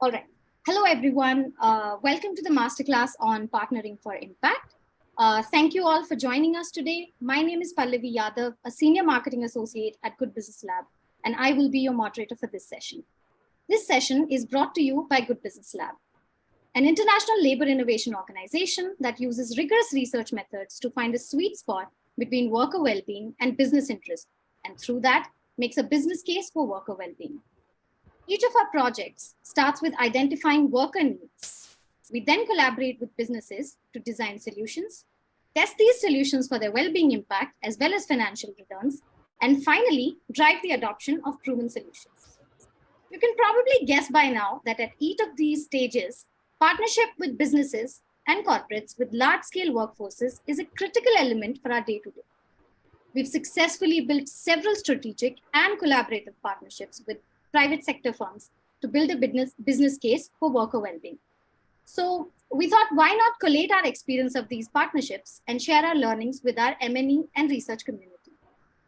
All right. Hello, everyone. Welcome to the masterclass on partnering for impact. Thank you all for joining us today. My name is Pallavi Yadav, a senior marketing associate at Good Business Lab, and I will be your moderator for this session. This session is brought to you by Good Business Lab, an international labor innovation organization that uses rigorous research methods to find a sweet spot between worker well-being and business interest, and through that, makes a business case for worker well-being. Each of our projects starts with identifying worker needs. We then collaborate with businesses to design solutions, test these solutions for their well-being impact as well as financial returns, and finally, drive the adoption of proven solutions. You can probably guess by now that at each of these stages, partnership with businesses and corporates with large-scale workforces is a critical element for our day-to-day. We've successfully built several strategic and collaborative partnerships with private sector firms to build a business case for worker well-being. So we thought, why not collate our experience of these partnerships and share our learnings with our M&E and research community?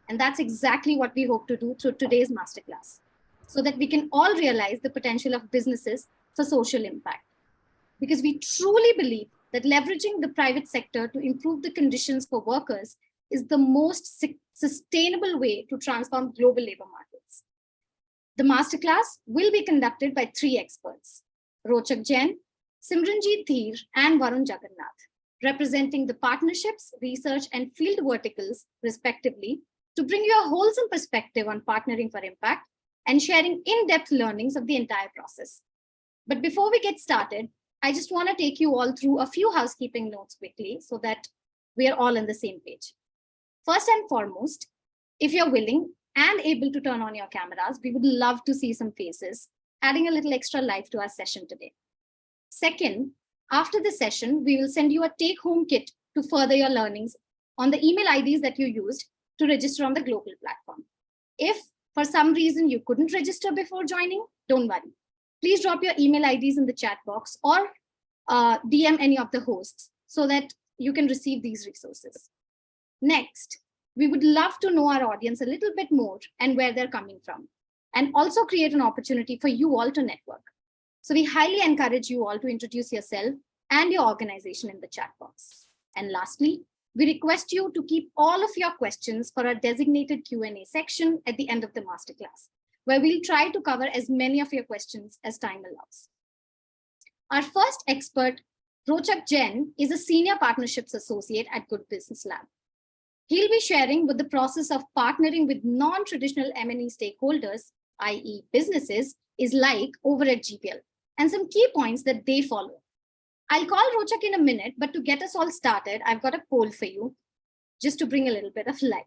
And that's exactly what we hope to do through today's masterclass, so that we can all realize the potential of businesses for social impact. Because we truly believe that leveraging the private sector to improve the conditions for workers is the most sustainable way to transform global labor markets. The masterclass will be conducted by three experts, Rochak Jain, Simranjeet Dheer, and Varun Jagannath, representing the partnerships, research, and field verticals, respectively, to bring you a wholesome perspective on partnering for impact and sharing in-depth learnings of the entire process. But before we get started, I just want to take you all through a few housekeeping notes quickly so that we are all on the same page. First and foremost, if you're willing and able to turn on your cameras, we would love to see some faces, adding a little extra life to our session today. Second, after the session, we will send you a take-home kit to further your learnings on the email IDs that you used to register on the gLOCAL platform. If for some reason you couldn't register before joining, don't worry. Please drop your email IDs in the chat box or DM any of the hosts so that you can receive these resources. Next, we would love to know our audience a little bit more and where they're coming from, and also create an opportunity for you all to network. So we highly encourage you all to introduce yourself and your organization in the chat box. And lastly, we request you to keep all of your questions for our designated Q&A section at the end of the masterclass, where we'll try to cover as many of your questions as time allows. Our first expert, Rochak Jain, is a senior partnerships associate at Good Business Lab. He'll be sharing what the process of partnering with non-traditional M&E stakeholders, i.e. businesses, is like over at GPL, and some key points that they follow. I'll call Rochak in a minute, but to get us all started, I've got a poll for you, just to bring a little bit of life.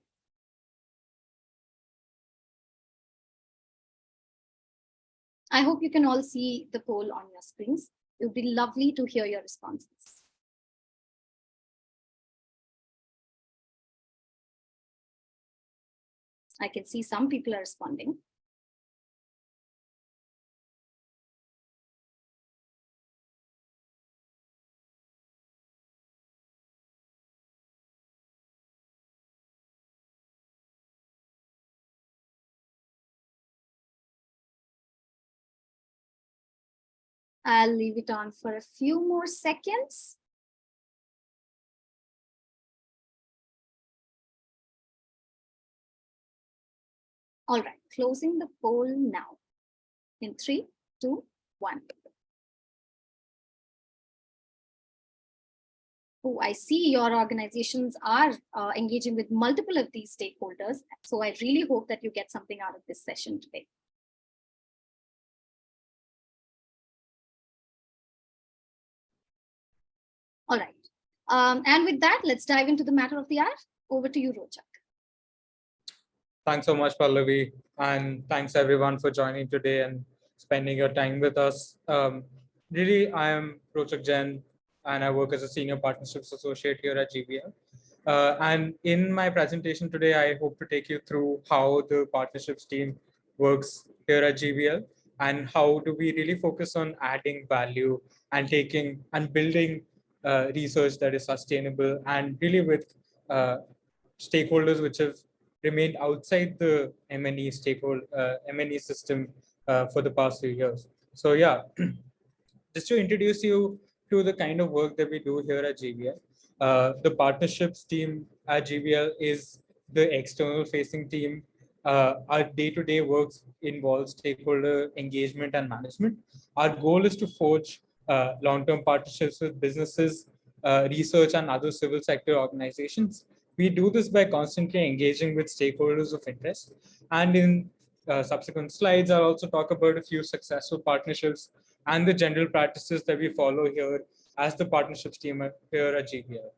I hope you can all see the poll on your screens. It would be lovely to hear your responses. I can see some people are responding. I'll leave it on for a few more seconds. All right, closing the poll now. In 3, 2, 1. Oh, I see your organizations are engaging with multiple of these stakeholders. So I really hope that you get something out of this session today. All right. And with that, let's dive into the matter of the hour. Over to you, Rochak. Thanks so much, Pallavi. And thanks everyone for joining today and spending your time with us. Really, I am Rochak Jain, and I work as a senior partnerships associate here at GBL. And in my presentation today, I hope to take you through how the partnerships team works here at GBL and how do we really focus on adding value and taking and building research that is sustainable and really with stakeholders which have remained outside the M&E stakeholder M&E system for the past few years. So yeah, just to introduce you to the kind of work that we do here at GBL. The partnerships team at GBL is the external facing team. Our day-to-day work involves stakeholder engagement and management. Our goal is to forge long-term partnerships with businesses, research, and other civil sector organizations. We do this by constantly engaging with stakeholders of interest. And in subsequent slides, I'll also talk about a few successful partnerships and the general practices that we follow here as the partnerships team here at GBL.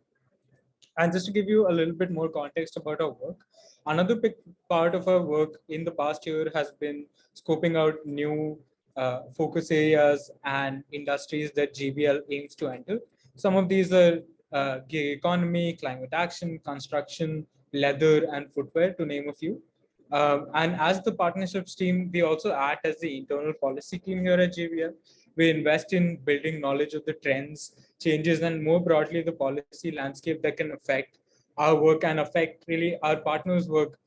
And just to give you a little bit more context about our work, another big part of our work in the past year has been scoping out new focus areas and industries that GBL aims to enter. Some of these are gig economy, climate action, construction, leather, and footwear, to name a few. And as the partnerships team, we also act as the internal policy team here at JBL. We invest in building knowledge of the trends, changes, and more broadly, the policy landscape that can affect our work and affect really our partners' work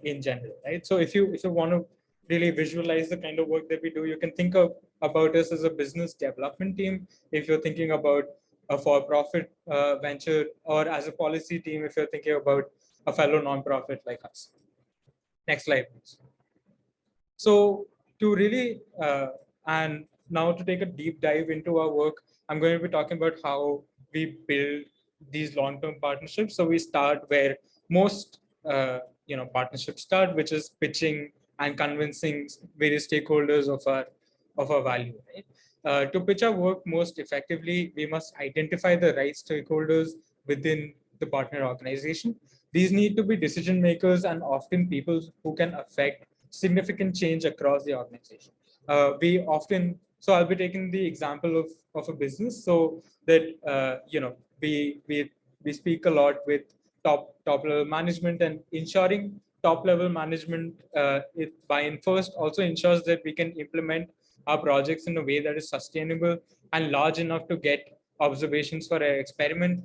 in general, right? So if you want to really visualize the kind of work that we do, you can think about us as a business development team. If you're thinking about a for-profit venture, or as a policy team, if you're thinking about a fellow nonprofit like us. Next slide, please. So to really, and now to take a deep dive into our work, I'm going to be talking about how we build these long-term partnerships. So we start where most partnerships start, which is pitching and convincing various stakeholders of our value. Right? To pitch our work most effectively, we must identify the right stakeholders within the partner organization. These need to be decision makers and often people who can affect significant change across the organization. So I'll be taking the example of a business, so that we speak a lot with top level management, and ensuring top level management buy-in first also ensures that we can implement our projects in a way that is sustainable and large enough to get observations for an experiment.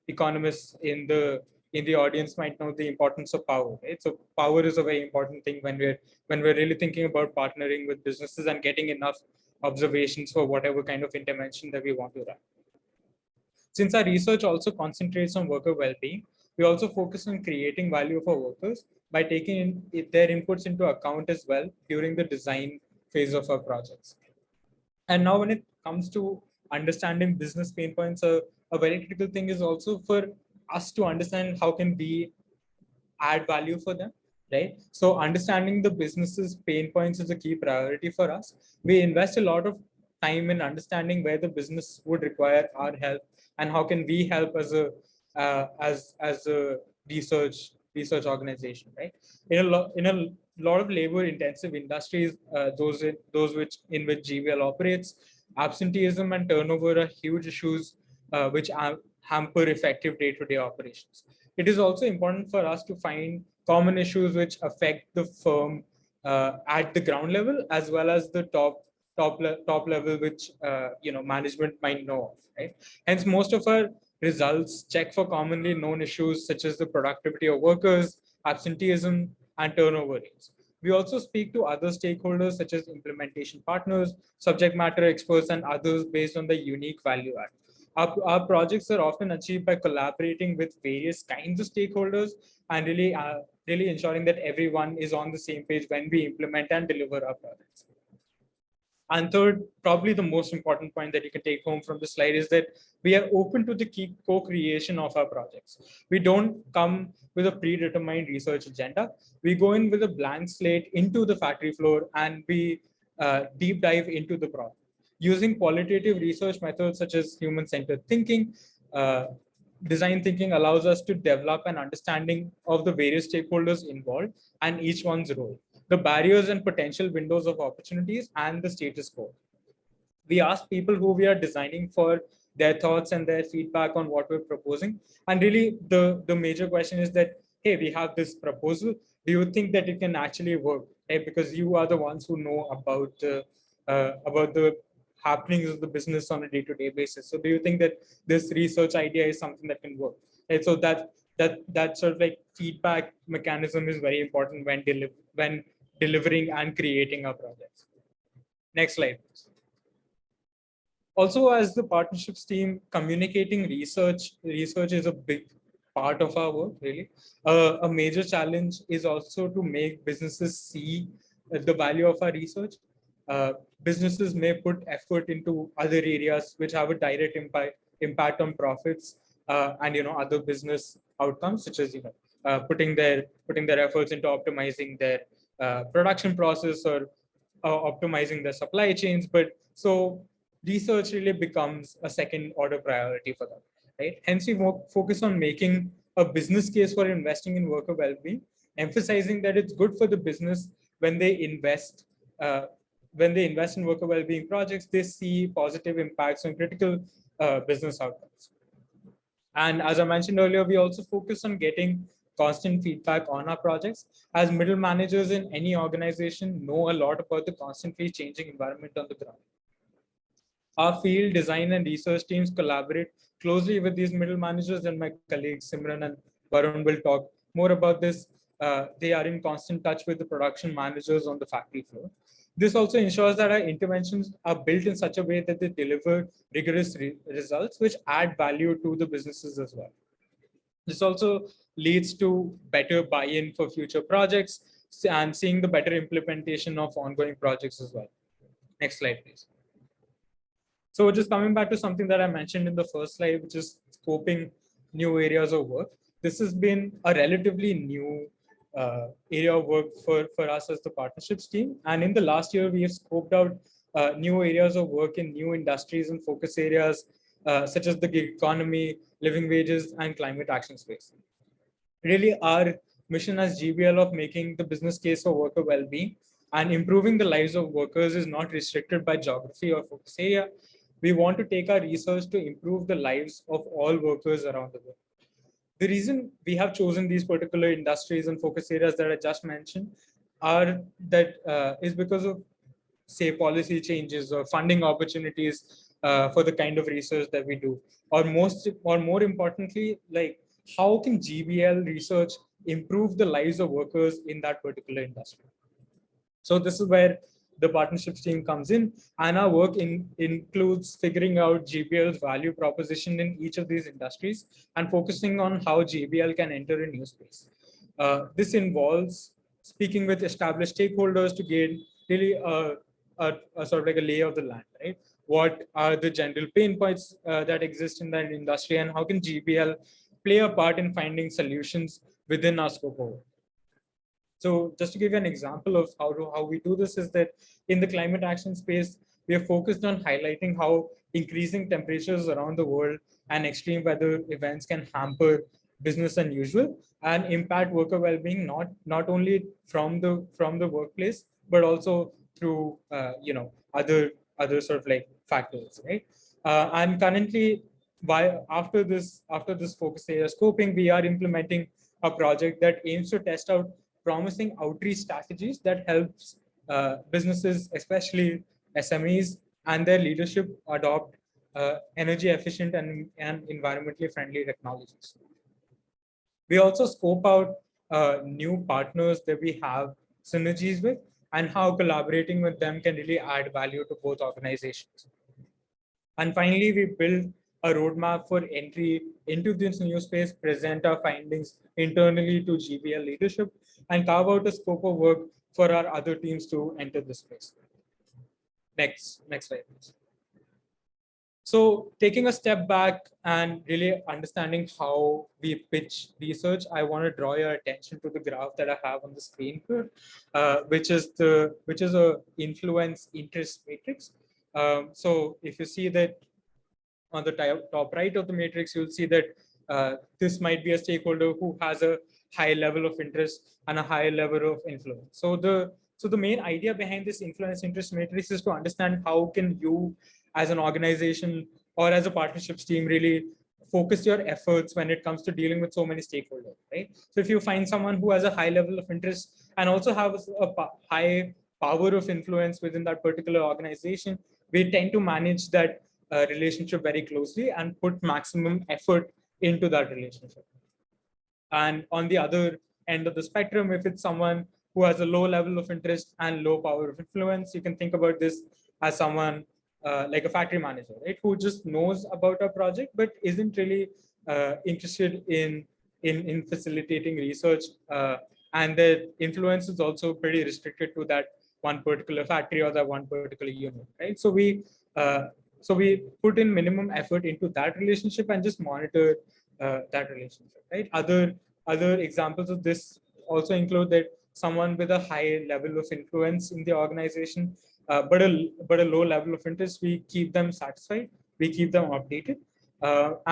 Economists in the audience might know the importance of power, right? So power is a very important thing when we're really thinking about partnering with businesses and getting enough observations for whatever kind of intervention that we want to run. Since our research also concentrates on worker well-being, we also focus on creating value for workers by taking their inputs into account as well during the design phase of our projects. And now when it comes to understanding business pain points, a very critical thing is also for us to understand how can we add value for them, right? So understanding the business's pain points is a key priority for us. We invest a lot of time in understanding where the business would require our help and how can we help as a research organization, right? In a lot of labor intensive industries, those which GBL operates, absenteeism and turnover are huge issues which hamper effective day-to-day operations. It is also important for us to find common issues which affect the firm at the ground level, as well as the top level, which management might know of, right? Hence, most of our results check for commonly known issues such as the productivity of workers, absenteeism, and turnover rates. We also speak to other stakeholders such as implementation partners, subject matter experts, and others based on the unique value add. Our projects are often achieved by collaborating with various kinds of stakeholders and really ensuring that everyone is on the same page when we implement and deliver our projects. And third, probably the most important point that you can take home from the slide is that we are open to the co-creation of our projects. We don't come with a predetermined research agenda. We go in with a blank slate into the factory floor and we deep dive into the problem. Using qualitative research methods such as human-centered thinking, design thinking allows us to develop an understanding of the various stakeholders involved and each one's role, the barriers and potential windows of opportunities, and the status quo. We ask people who we are designing for their thoughts and their feedback on what we're proposing. And really, the major question is that, hey, we have this proposal. Do you think that it can actually work? Right? Because you are the ones who know about the happenings of the business on a day-to-day basis. So do you think that this research idea is something that can work? And so that sort of like feedback mechanism is very important when delivering and creating our projects. Next slide, please. Also, as the partnerships team, communicating research is a big part of our work, really. A major challenge is also to make businesses see the value of our research. Businesses may put effort into other areas which have a direct impact on profits and other business outcomes, such as putting their efforts into optimizing their production process or optimizing their supply chains. But so research really becomes a second order priority for them, right? Hence, we focus on making a business case for investing in worker well-being, emphasizing that it's good for the business when they invest. When they invest in worker well-being projects, they see positive impacts on critical business outcomes. And as I mentioned earlier, we also focus on getting constant feedback on our projects, as middle managers in any organization know a lot about the constantly changing environment on the ground. Our field design and research teams collaborate closely with these middle managers, and my colleagues Simran and Varun will talk more about this. They are in constant touch with the production managers on the factory floor. This also ensures that our interventions are built in such a way that they deliver rigorous results, which add value to the businesses as well. This also leads to better buy-in for future projects and seeing the better implementation of ongoing projects as well. Next slide, please. So just coming back to something that I mentioned in the first slide, which is scoping new areas of work. This has been a relatively new area of work for us as the partnerships team. And in the last year, we have scoped out new areas of work in new industries and focus areas, such as the gig economy, living wages, and climate action space. Really, our mission as GBL of making the business case for worker well-being and improving the lives of workers is not restricted by geography or focus area. We want to take our research to improve the lives of all workers around the world. The reason we have chosen these particular industries and focus areas that I just mentioned is because of, say, policy changes or funding opportunities for the kind of research that we do, or more importantly, like how can GBL research improve the lives of workers in that particular industry. So this is where the partnerships team comes in, and our work includes figuring out GBL's value proposition in each of these industries and focusing on how GBL can enter a new space. This involves speaking with established stakeholders to gain really a sort of like a lay of the land, right? What are the general pain points that exist in that industry, and how can GBL play a part in finding solutions within our scope of work? So just to give you an example of how we do this is that in the climate action space, we are focused on highlighting how increasing temperatures around the world and extreme weather events can hamper business as usual and impact worker well-being, not only from the workplace, but also through other sort of like factors, right? And currently, after this focus area scoping, we are implementing a project that aims to test out promising outreach strategies that helps businesses, especially SMEs and their leadership, adopt energy efficient and environmentally friendly technologies. We also scope out new partners that we have synergies with and how collaborating with them can really add value to both organizations. And finally, we build a roadmap for entry into this new space, present our findings internally to GBL leadership, and carve out a scope of work for our other teams to enter this space. Next slide, please. So taking a step back and really understanding how we pitch research, I want to draw your attention to the graph that I have on the screen here, which is a influence interest matrix. So if you see that on the top right of the matrix, you'll see that this might be a stakeholder who has a high level of interest and a high level of influence. So the main idea behind this influence interest matrix is to understand how can you as an organization or as a partnerships team really focus your efforts when it comes to dealing with so many stakeholders, right? So if you find someone who has a high level of interest and also has a high power of influence within that particular organization, we tend to manage that relationship very closely and put maximum effort into that relationship. And on the other end of the spectrum, if it's someone who has a low level of interest and low power of influence, you can think about this as someone like a factory manager, right, who just knows about a project but isn't really interested in facilitating research, and their influence is also pretty restricted to that one particular factory or that one particular unit, right? Uh, so we put in minimum effort into that relationship and just monitor that relationship, right? Other examples of this also include that someone with a high level of influence in the organization, but a low level of interest, we keep them satisfied, we keep them updated,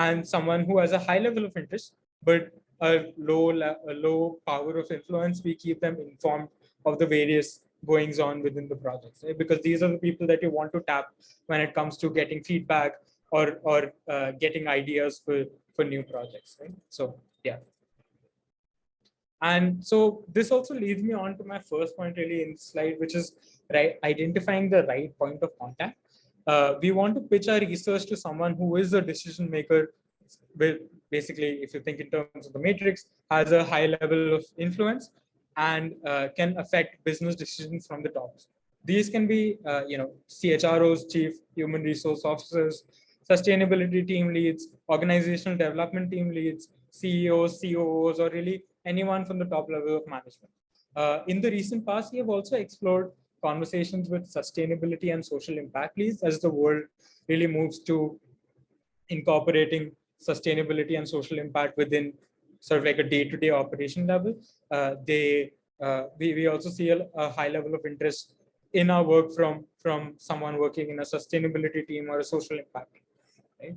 and someone who has a high level of interest but a low power of influence, we keep them informed of the various goings on within the projects, right? Because these are the people that you want to tap when it comes to getting feedback or getting ideas for new projects, right? So yeah. And so this also leads me on to my first point really in the slide, which is right, identifying the right point of contact. We want to pitch our research to someone who is a decision maker, with basically, if you think in terms of the matrix, has a high level of influence and can affect business decisions from the top. These can be, CHROs, chief human resource officers, sustainability team leads, organizational development team leads, CEOs, COOs, or really anyone from the top level of management. In the recent past, we have also explored conversations with sustainability and social impact leads as the world really moves to incorporating sustainability and social impact within sort of like a day-to-day operation level. We also see a high level of interest in our work from someone working in a sustainability team or a social impact. Right?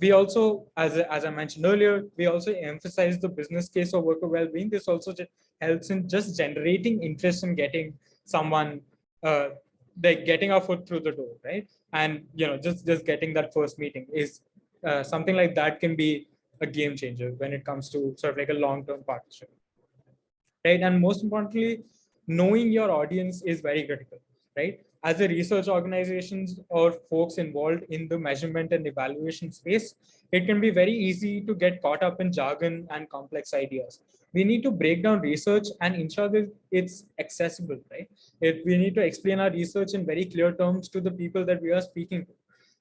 We also, as I mentioned earlier, we also emphasize the business case of worker well-being. This also helps in just generating interest in getting someone, like getting our foot through the door, right? And just getting that first meeting is something like that can be a game changer when it comes to sort of like a long-term partnership, right? And most importantly, knowing your audience is very critical, right? As a research organizations or folks involved in the measurement and evaluation space, it can be very easy to get caught up in jargon and complex ideas. We need to break down research and ensure that it's accessible, right? We need to explain our research in very clear terms to the people that we are speaking to.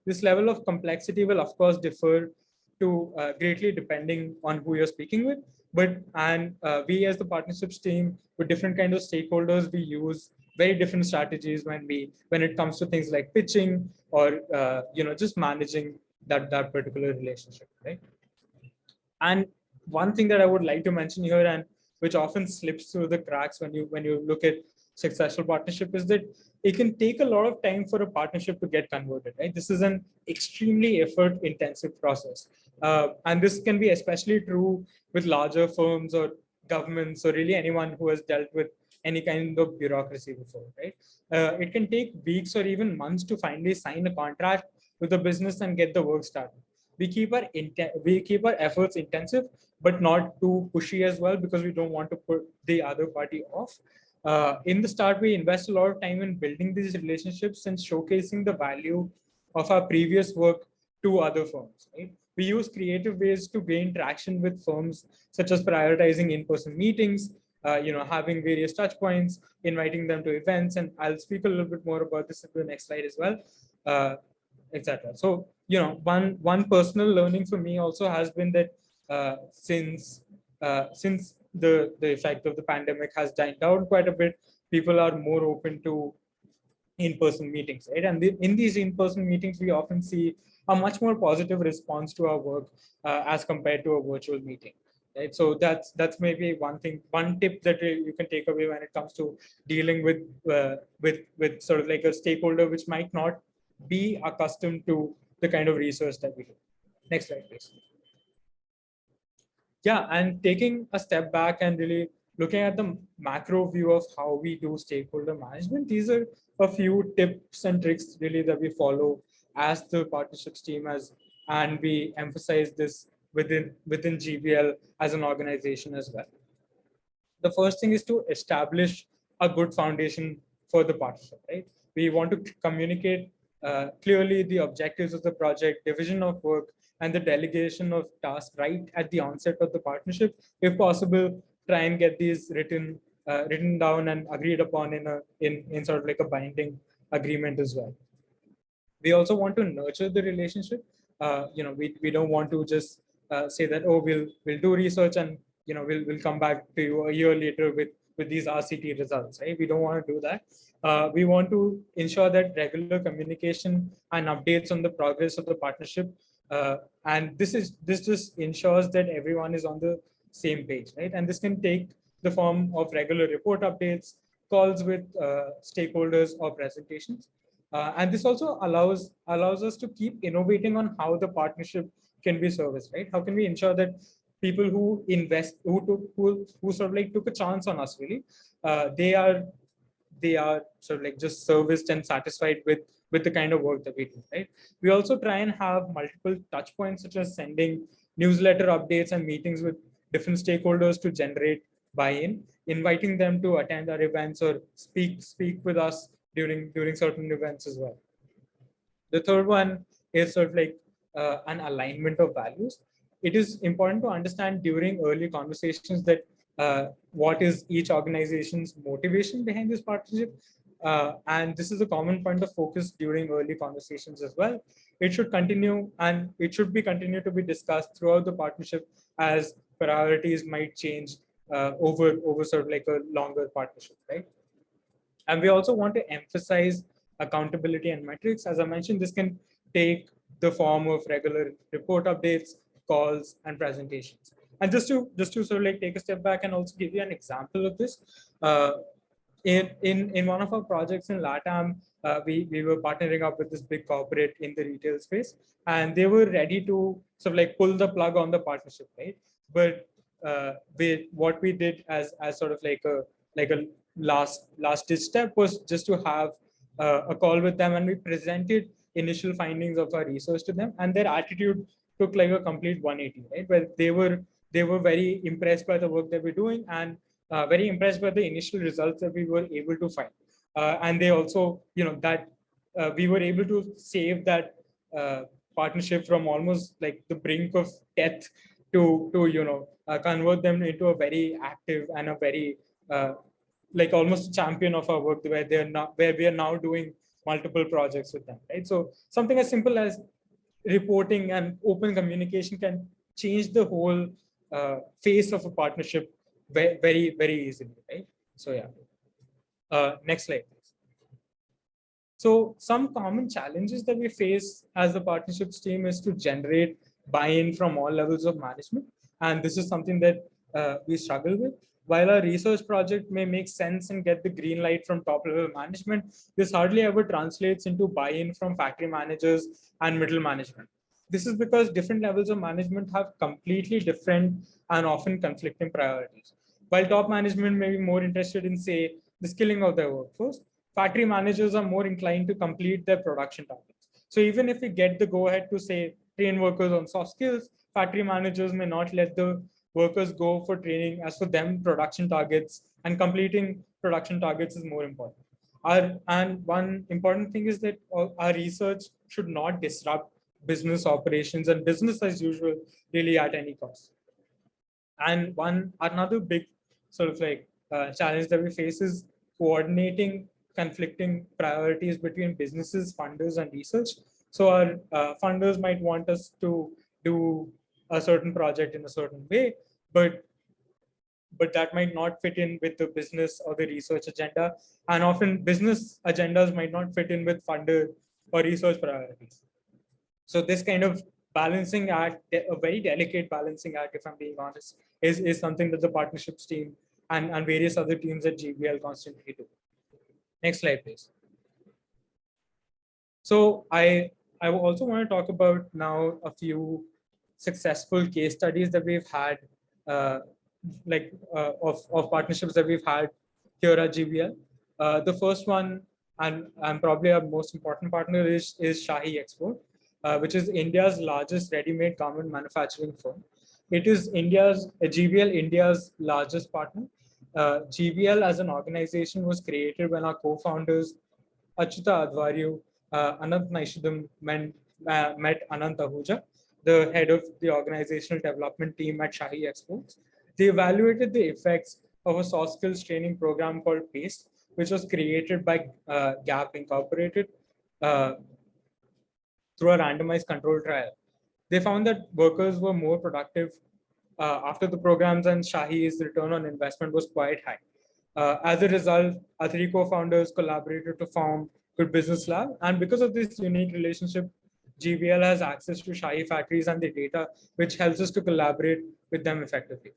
This level of complexity will, of course, differ to greatly depending on who you're speaking with. We as the partnerships team with different kinds of stakeholders, we use very different strategies when it comes to things like pitching or just managing that particular relationship, right? And one thing that I would like to mention here, and which often slips through the cracks when you look at successful partnership, is that it can take a lot of time for a partnership to get converted, right? This is an extremely effort intensive process, and this can be especially true with larger firms or governments or really anyone who has dealt with any kind of bureaucracy before, right? It can take weeks or even months to finally sign a contract with a business and get the work started. We keep our efforts intensive, but not too pushy as well, because we don't want to put the other party off. In the start, we invest a lot of time in building these relationships and showcasing the value of our previous work to other firms, right? We use creative ways to gain traction with firms, such as prioritizing in-person meetings, having various touch points, inviting them to events, and I'll speak a little bit more about this in the next slide as well, etc. So, one personal learning for me also has been that since the effect of the pandemic has died down quite a bit, people are more open to in-person meetings, right? And in these in-person meetings, we often see a much more positive response to our work as compared to a virtual meeting, right? So that's maybe one tip that you can take away when it comes to dealing with sort of like a stakeholder which might not be accustomed to the kind of research that we do. Next slide, please. Yeah, and taking a step back and really looking at the macro view of how we do stakeholder management, these are a few tips and tricks really that we follow as the partnerships team, and we emphasize this within GBL as an organization as well. The first thing is to establish a good foundation for the partnership, right? We want to communicate clearly the objectives of the project, division of work, and the delegation of tasks right at the onset of the partnership. If possible, try and get these written down and agreed upon in sort of like a binding agreement as well. We also want to nurture the relationship. We don't want to just say that, oh, we'll do research and we'll come back to you a year later with these RCT results, right? We don't want to do that. We want to ensure that regular communication and updates on the progress of the partnership, and this just ensures that everyone is on the same page, right? And this can take the form of regular report updates, calls with stakeholders, or presentations. And this also allows us to keep innovating on how the partnership can be serviced, right? How can we ensure that people who invest, who sort of like took a chance on us, really, they are sort of like just serviced and satisfied with the kind of work that we do, right? We also try and have multiple touch points, such as sending newsletter updates and meetings with different stakeholders to generate buy-in, inviting them to attend our events or speak with us during certain events as well. The third one is sort of like an alignment of values. It is important to understand during early conversations that what is each organization's motivation behind this partnership. And this is a common point of focus during early conversations as well. It should continue, and it should be continued to be discussed throughout the partnership as priorities might change over sort of like a longer partnership, right? And we also want to emphasize accountability and metrics. As I mentioned, this can take the form of regular report updates, calls, and presentations. And just to sort of like take a step back and also give you an example of this, in one of our projects in LATAM, we were partnering up with this big corporate in the retail space, and they were ready to sort of like pull the plug on the partnership, right? But what we did as sort of like a last ditch step was just to have a call with them, and we presented initial findings of our research to them, and their attitude took like a complete 180, right? Where they were very impressed by the work that we're doing, and very impressed by the initial results that we were able to find. And they also, that we were able to save that partnership from almost like the brink of death to convert them into a very active and a very like almost a champion of our work, where we are now doing multiple projects with them, right? So something as simple as reporting and open communication can change the whole face of a partnership very, very easily, right? So yeah. Next slide, please. So some common challenges that we face as the partnerships team is to generate buy-in from all levels of management, and this is something that we struggle with. While our research project may make sense and get the green light from top level management, this hardly ever translates into buy-in from factory managers and middle management. This is because different levels of management have completely different and often conflicting priorities. While top management may be more interested in, say, the skilling of their workforce, factory managers are more inclined to complete their production targets. So even if we get the go-ahead to, say, train workers on soft skills, factory managers may not let the workers go for training, as for them production targets and completing production targets is more important. And one important thing is that our research should not disrupt business operations and business as usual really at any cost. And another big sort of like challenge that we face is coordinating conflicting priorities between businesses, funders, and research. So our funders might want us to do a certain project in a certain way, but that might not fit in with the business or the research agenda. And often business agendas might not fit in with funder or research priorities. So this kind of balancing act, a very delicate balancing act, if I'm being honest, is something that the partnerships team and various other teams at GBL constantly do. Next slide, please. So I also want to talk about now a few successful case studies that we've had, of partnerships that we've had here at GBL. The first one, and probably our most important partner, is Shahi Export, which is India's largest ready-made garment manufacturing firm. It is GBL India's largest partner. GBL as an organization was created when our co-founders Achyuta Advaryu, Anant Naishidam met Anant Ahuja, the head of the organizational development team at Shahi Exports. They evaluated the effects of a soft skills training program called PACE, which was created by Gap Incorporated through a randomized control trial. They found that workers were more productive after the programs, and Shahi's return on investment was quite high. As a result, our three co-founders collaborated to form Good Business Lab. And because of this unique relationship, GBL has access to Shahi factories and the data, which helps us to collaborate with them effectively.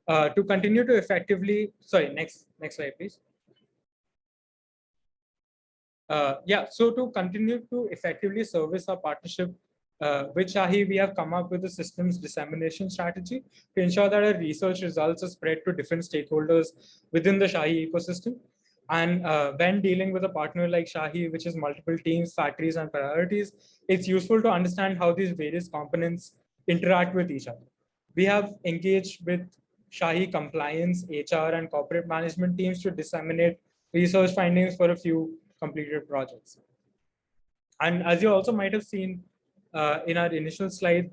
To continue to effectively, sorry, next slide, please. Yeah, so to continue to effectively service our partnership with Shahi, we have come up with a systems dissemination strategy to ensure that our research results are spread to different stakeholders within the Shahi ecosystem. And when dealing with a partner like Shahi, which is multiple teams, factories, and priorities, it's useful to understand how these various components interact with each other. We have engaged with Shahi compliance, HR, and corporate management teams to disseminate research findings for a few completed projects. And as you also might have seen in our initial slide,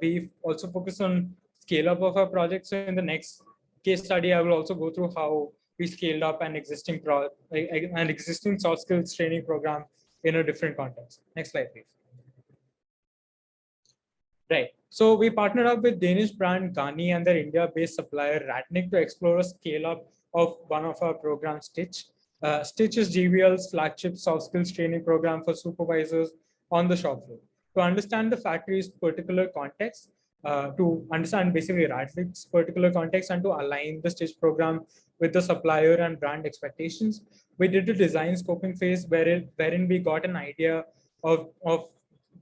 we also focus on scale up of our projects. So in the next case study, I will also go through how we scaled up an existing soft skills training program in a different context. Next slide, please. Right. So we partnered up with Danish brand Gani and their India-based supplier Ratnik to explore a scale up of one of our programs, Stitch. Stitch is GVL's flagship soft skills training program for supervisors on the shop floor. To understand the factory's particular context, to understand basically Ratnik's particular context, and to align the Stitch program with the supplier and brand expectations, we did a design scoping phase wherein we got an idea of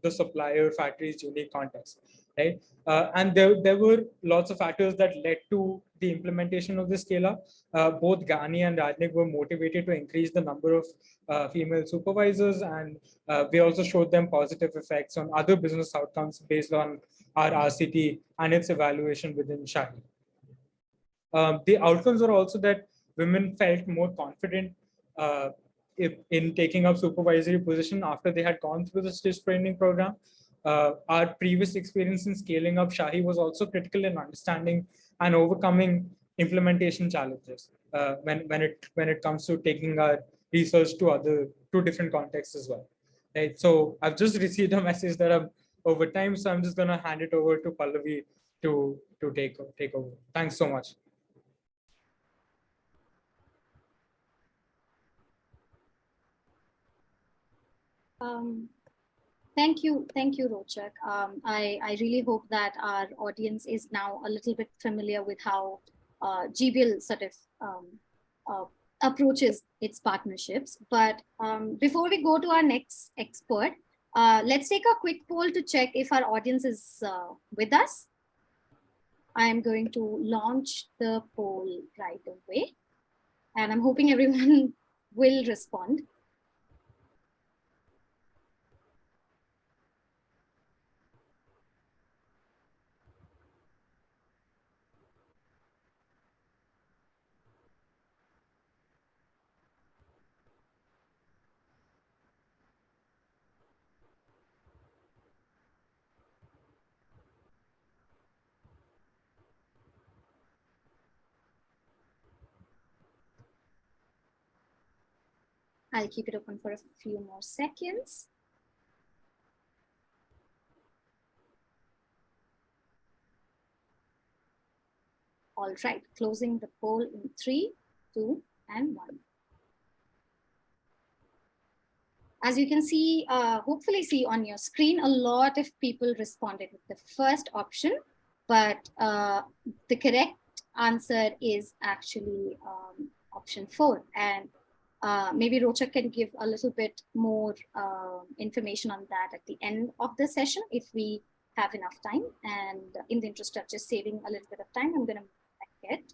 the supplier factory's unique context, right? And there were lots of factors that led to the implementation of the scale up. Both Gani and Ratnik were motivated to increase the number of female supervisors, and we also showed them positive effects on other business outcomes based on our RCT and its evaluation within Shahi. The outcomes were also that women felt more confident in taking up supervisory position after they had gone through the Stitch training program. Our previous experience in scaling up Shahi was also critical in understanding and overcoming implementation challenges when it comes to taking our research to different contexts as well. Right. So I've just received a message that I'm over time, so I'm just going to hand it over to Pallavi to take over. Thanks so much. Thank you, Rochak. I really hope that our audience is now a little bit familiar with how GBL sort of approaches its partnerships. But before we go to our next expert, let's take a quick poll to check if our audience is with us. I am going to launch the poll right away, and I'm hoping everyone will respond. I'll keep it open for a few more seconds. All right, closing the poll in 3, 2, and 1. As you can see, hopefully see on your screen, a lot of people responded with the first option, but the correct answer is actually option 4. And maybe Rochak can give a little bit more information on that at the end of the session if we have enough time. And in the interest of just saving a little bit of time, I'm going to back it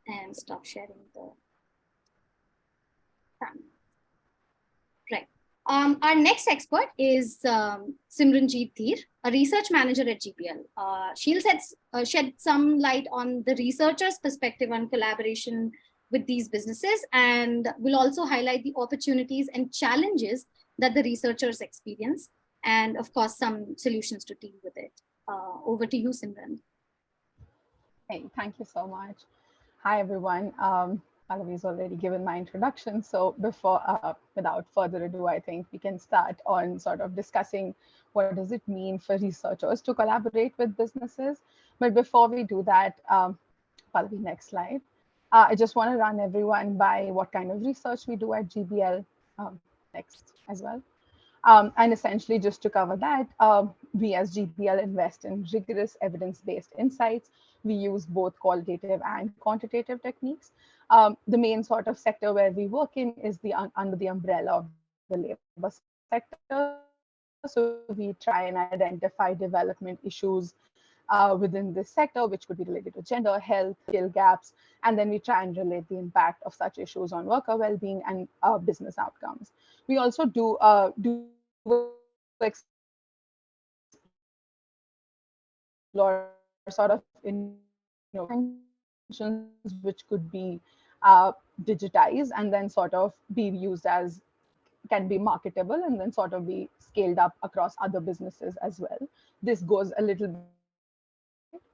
and stop sharing the panel. Right. Our next expert is Simranjeet Dheer, a research manager at GPL. She'll shed some light on the researcher's perspective on collaboration with these businesses, and will also highlight the opportunities and challenges that the researchers experience, and of course, some solutions to deal with it. Over to you, Simran. Hey, thank you so much. Hi, everyone. Pallavi's already given my introduction. So without further ado, I think we can start on sort of discussing what does it mean for researchers to collaborate with businesses. But before we do that, Pallavi, next slide. I just want to run everyone by what kind of research we do at GBL. Next as well. And essentially, just to cover that, we as GBL invest in rigorous evidence-based insights. We use both qualitative and quantitative techniques. The main sort of sector where we work in is under the umbrella of the labor sector. So we try and identify development issues within this sector, which could be related to gender, health, skill gaps, and then we try and relate the impact of such issues on worker well-being and business outcomes. We also do explore sort of innovations which could be digitized and then sort of be used as can be marketable and then sort of be scaled up across other businesses as well. This goes a little bit beyond the next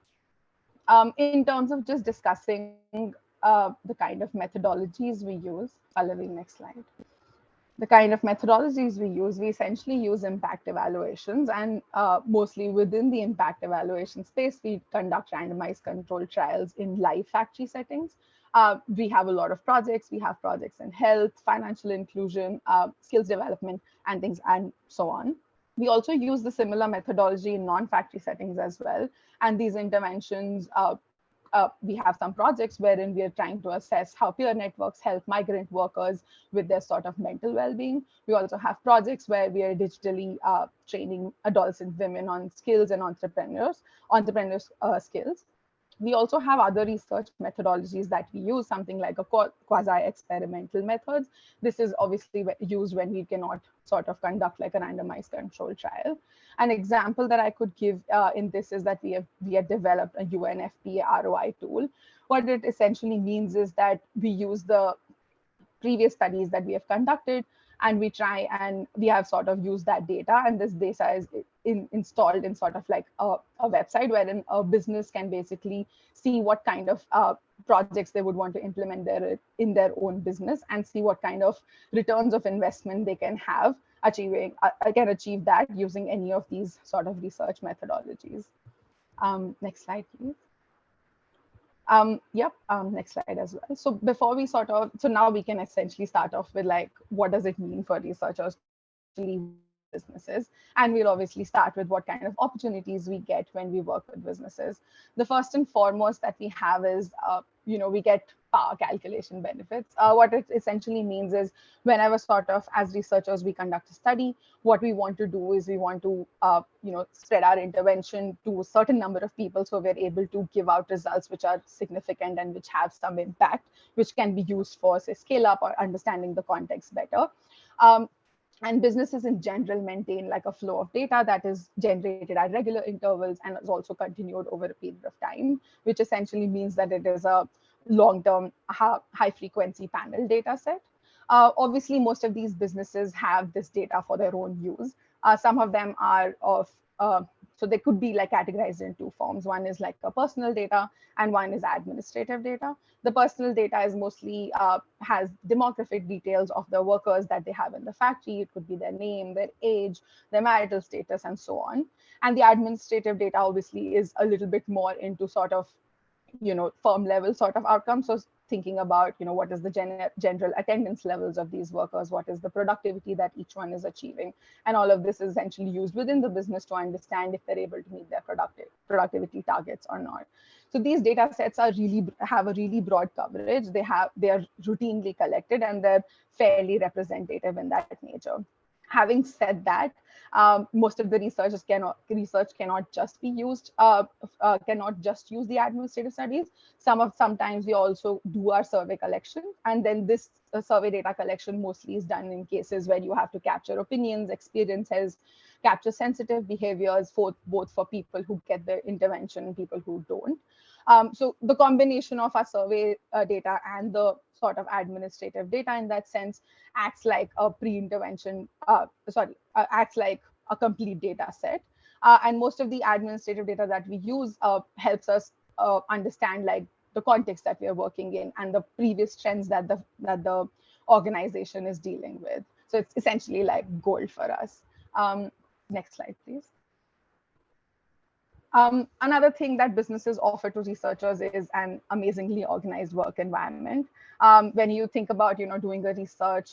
slide. In terms of just discussing the kind of methodologies we use, Pallavi, next slide. The kind of methodologies we essentially use impact evaluations, and mostly within the impact evaluation space, we conduct randomized controlled trials in live factory settings. We have a lot of projects. We have projects in health, financial inclusion, skills development, and things, and so on. We also use the similar methodology in non-factory settings as well. And these interventions, we have some projects wherein we are trying to assess how peer networks help migrant workers with their sort of mental well-being. We also have projects where we are digitally training adolescent women on skills and entrepreneurs skills. We also have other research methodologies that we use, something like a quasi-experimental methods. This is obviously used when we cannot sort of conduct like a randomized control trial. An example that I could give in this is that we have developed a UNFPA ROI tool. What it essentially means is that we use the previous studies that we have conducted, and we have sort of used that data, and this data is installed in sort of like a website wherein a business can basically see what kind of projects they would want to implement in their own business and see what kind of returns of investment they can have achieve that using any of these sort of research methodologies. Next slide, please. Next slide as well. So before we so now we can essentially start off with like, what does it mean for researchers to actually work with businesses? And we'll obviously start with what kind of opportunities we get when we work with businesses. The first and foremost that we have is, we get power calculation benefits. What it essentially means is whenever sort of as researchers we conduct a study, what we want to do is we want to spread our intervention to a certain number of people, so we're able to give out results which are significant and which have some impact, which can be used for say scale up or understanding the context better. And businesses in general maintain like a flow of data that is generated at regular intervals and is also continued over a period of time, which essentially means that it is a long-term high frequency panel data set. Obviously, most of these businesses have this data for their own use. Some of them are so they could be like categorized in two forms. One is like a personal data and one is administrative data. The personal data is mostly has demographic details of the workers that they have in the factory. It could be their name, their age, their marital status, and so on. And the administrative data obviously is a little bit more into sort of firm level sort of outcomes. So thinking about what is the general attendance levels of these workers, what is the productivity that each one is achieving, and all of this is essentially used within the business to understand if they're able to meet their productivity targets or not. So these data sets have a really broad coverage. They are routinely collected and they're fairly representative in that nature. Having said that, most of the research cannot just be used, cannot just use the administrative studies. Sometimes we also do our survey collection, and then this survey data collection mostly is done in cases where you have to capture opinions, experiences, capture sensitive behaviors, both for people who get the intervention and people who don't. So the combination of our survey data and the sort of administrative data in that sense acts like a pre-intervention, acts like a complete data set. And most of the administrative data that we use helps us understand like the context that we are working in and the previous trends that the organization is dealing with. So it's essentially like gold for us. Next slide, please. Another thing that businesses offer to researchers is an amazingly organized work environment. When you think about, doing a research,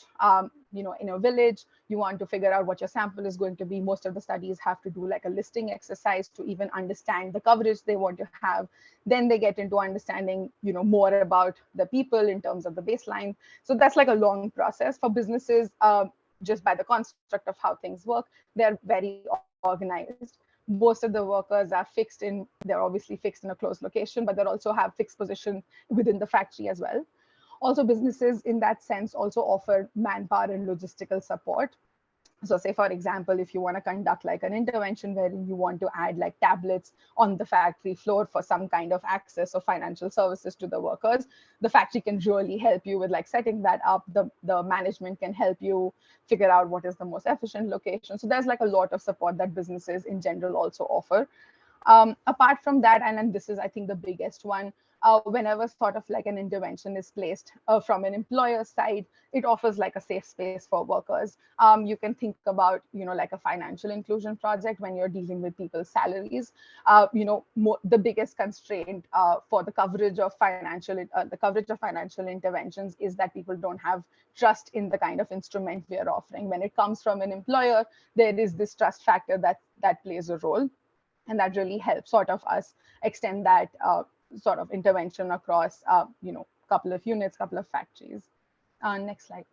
in a village, you want to figure out what your sample is going to be. Most of the studies have to do like a listing exercise to even understand the coverage they want to have. Then they get into understanding, more about the people in terms of the baseline. So that's like a long process for businesses. Just by the construct of how things work, they're very organized. Most of the workers are they're obviously fixed in a closed location, but they also have fixed position within the factory as well. Also, businesses in that sense also offer manpower and logistical support. So say, for example, if you want to conduct like an intervention wherein you want to add like tablets on the factory floor for some kind of access or financial services to the workers, the factory can really help you with like setting that up. The management can help you figure out what is the most efficient location. So there's like a lot of support that businesses in general also offer. Apart from that, and then this is, I think, the biggest one, whenever sort of like an intervention is placed from an employer side, it offers like a safe space for workers. You can think about, like a financial inclusion project when you're dealing with people's salaries. The biggest constraint for the coverage of financial interventions is that people don't have trust in the kind of instrument we are offering. When it comes from an employer, there is this trust factor that plays a role. And that really helps sort of us extend that sort of intervention across, couple of units, couple of factories. Next slide.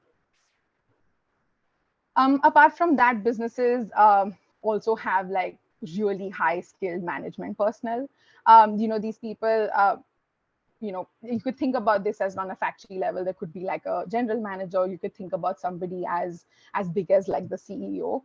Apart from that, businesses also have like really high skilled management personnel. These people, you could think about this as on a factory level. There could be like a general manager. You could think about somebody as big as like the CEO.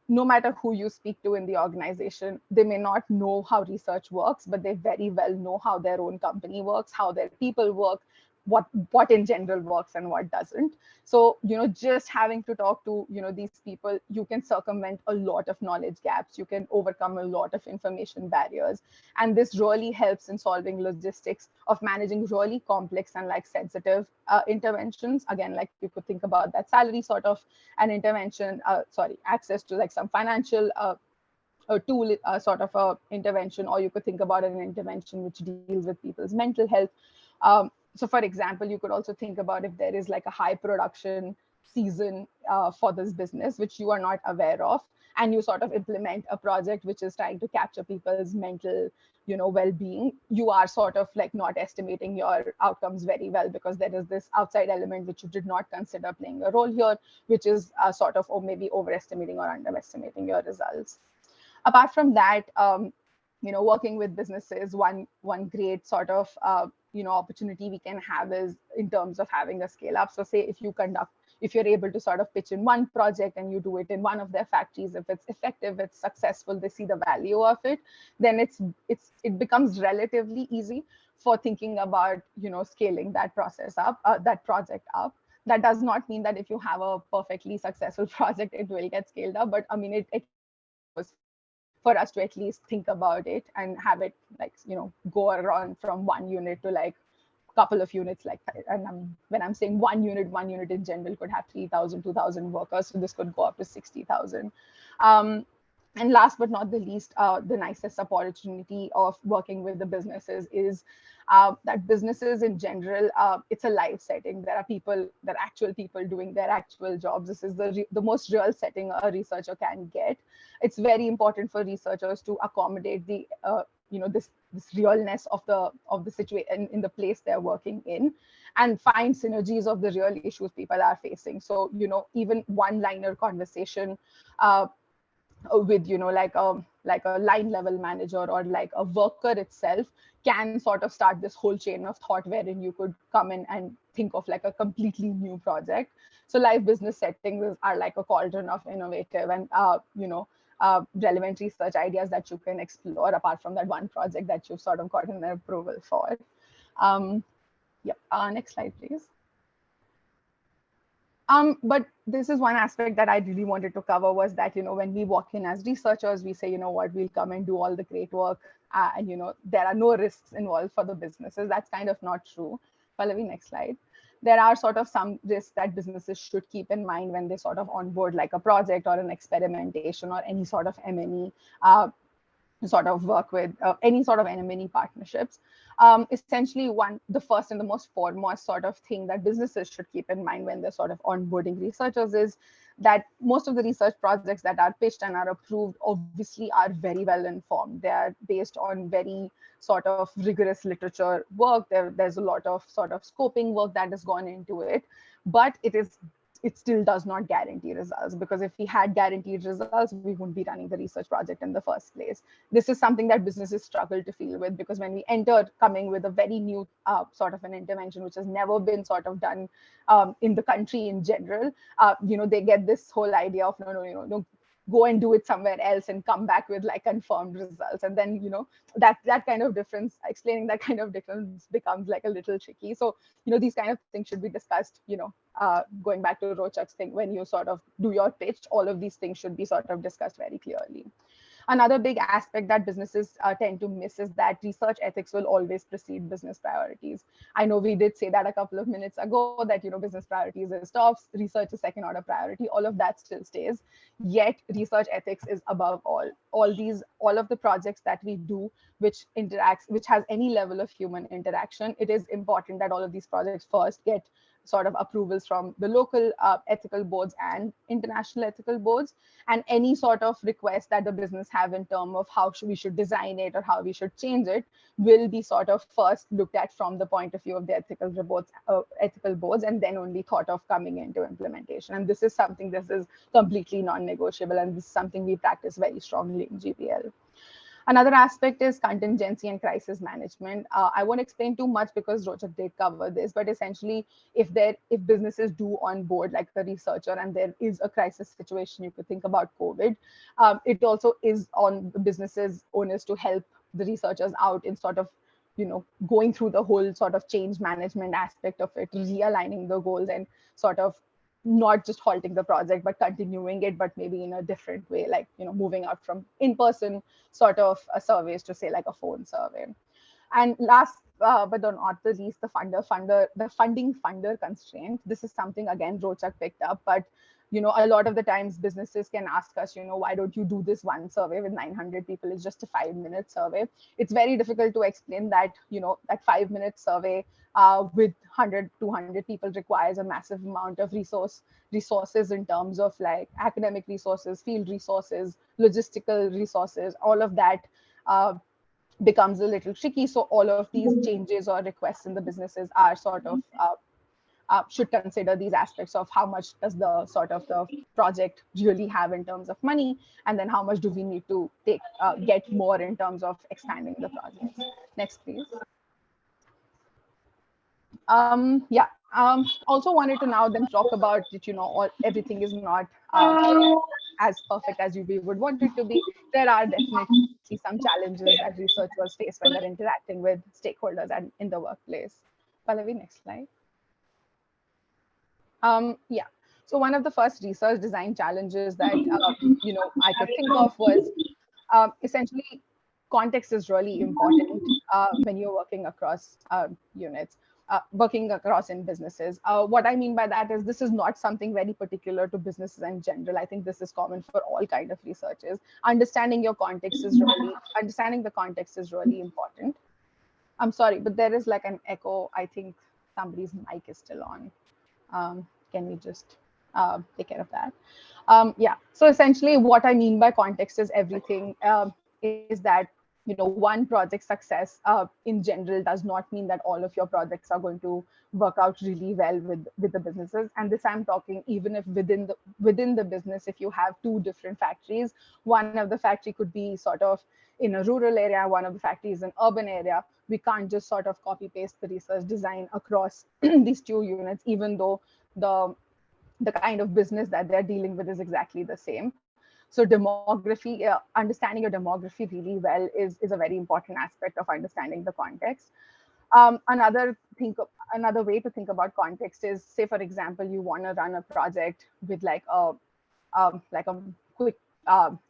No matter who you speak to in the organization, they may not know how research works, but they very well know how their own company works, how their people work, what in general works and what doesn't. So, just having to talk to, these people, you can circumvent a lot of knowledge gaps. You can overcome a lot of information barriers. And this really helps in solving logistics of managing really complex and like sensitive interventions. Again, like you could think about that salary sort of an intervention, access to like some financial a tool sort of a intervention, or you could think about an intervention which deals with people's mental health. So for example, you could also think about if there is like a high production season for this business, which you are not aware of, and you sort of implement a project which is trying to capture people's mental, well-being, you are sort of like not estimating your outcomes very well, because there is this outside element which you did not consider playing a role here, which is sort of, or maybe overestimating or underestimating your results. Apart from that, working with businesses, one great sort of opportunity we can have is in terms of having a scale up. So say if you're able to sort of pitch in one project and you do it in one of their factories, if it's effective, it's successful, they see the value of it, then it becomes relatively easy for thinking about scaling that project up. That does not mean that if you have a perfectly successful project, it will get scaled up, but I mean it was for us to at least think about it and have it like go around from one unit to like couple of units, like, and when I'm saying one unit in general could have 3,000, 2,000 workers, so this could go up to 60,000. And last but not the least, the nicest opportunity of working with the businesses is that businesses in general, it's a live setting. There are actual people doing their actual jobs. This is the most real setting a researcher can get. It's very important for researchers to accommodate the this realness of the situation in the place they're working in, and find synergies of the real issues people are facing. So even one-liner conversation with like a line level manager or like a worker itself can sort of start this whole chain of thought wherein you could come in and think of like a completely new project. So live business settings are like a cauldron of innovative and relevant research ideas that you can explore apart from that one project that you've sort of gotten an approval for. Next slide, please. But this is one aspect that I really wanted to cover, was that, when we walk in as researchers, we say, we'll come and do all the great work and there are no risks involved for the businesses. That's kind of not true. Pallavi, next slide. There are sort of some risks that businesses should keep in mind when they sort of onboard like a project or an experimentation or any sort of M&E sort of work with any sort of M&E partnerships. Essentially, the first and the most foremost sort of thing that businesses should keep in mind when they're sort of onboarding researchers is that most of the research projects that are pitched and are approved obviously are very well informed. They are based on very sort of rigorous literature work. There's a lot of sort of scoping work that has gone into it, but it still does not guarantee results, because if we had guaranteed results, we wouldn't be running the research project in the first place. This is something that businesses struggle to feel with, because when we enter coming with a very new sort of an intervention, which has never been sort of done in the country in general, they get this whole idea of no, go and do it somewhere else and come back with like confirmed results. And then, that kind of difference, explaining that kind of difference becomes like a little tricky. So, these kind of things should be discussed, going back to Rochak's thing, when you sort of do your pitch, all of these things should be sort of discussed very clearly. Another big aspect that businesses tend to miss is that research ethics will always precede business priorities. I know we did say that a couple of minutes ago, that business priorities is top, research is second order priority. All of that still stays. Yet research ethics is above all. All of the projects that we do, which has any level of human interaction, it is important that all of these projects first get sort of approvals from the local ethical boards and international ethical boards, and any sort of request that the business have in terms of how we should design it or how we should change it will be sort of first looked at from the point of view of the ethical boards, and then only thought of coming into implementation. And this is completely non-negotiable, and this is something we practice very strongly in GPL. Another aspect is contingency and crisis management. I won't explain too much because Rochak did cover this, but essentially, if businesses do onboard like a researcher and there is a crisis situation, you could think about COVID, it also is on the businesses owners to help the researchers out in sort of, going through the whole sort of change management aspect of it, realigning the goals and sort of not just halting the project, but continuing it, but maybe in a different way, like, moving out from in-person sort of surveys to say like a phone survey. And last but not the least, the funding funder constraint. This is something, again, Rochak picked up, but a lot of the times businesses can ask us, why don't you do this one survey with 900 people? It's just a 5-minute survey. It's very difficult to explain that, that 5-minute survey with 100, 200 people requires a massive amount of resources in terms of like academic resources, field resources, logistical resources, all of that becomes a little tricky. So all of these changes or requests in the businesses are sort of should consider these aspects of how much does the sort of the project really have in terms of money, and then how much do we need to get more in terms of expanding the projects. Next, please. Also wanted to now then talk about that, everything is not as perfect as we would want it to be. There are definitely some challenges that researchers face when they're interacting with stakeholders and in the workplace. Pallavi, next slide. So one of the first research design challenges that I could think of was essentially context is really important when you're working across units, working across in businesses. What I mean by that is this is not something very particular to businesses in general. I think this is common for all kind of researchers. Understanding the context is really important. I'm sorry, but there is like an echo. I think somebody's mic is still on. Can we just take care of that? So essentially what I mean by context is everything, is that one project success in general does not mean that all of your projects are going to work out really well with the businesses. And this I'm talking even if within the business, if you have two different factories, one of the factory could be sort of in a rural area, one of the factories in urban area, we can't just sort of copy paste the research design across these two units, even though the kind of business that they're dealing with is exactly the same. So demography, understanding your demography really well is a very important aspect of understanding the context. Another way to think about context is, say, for example, you want to run a project with like a quick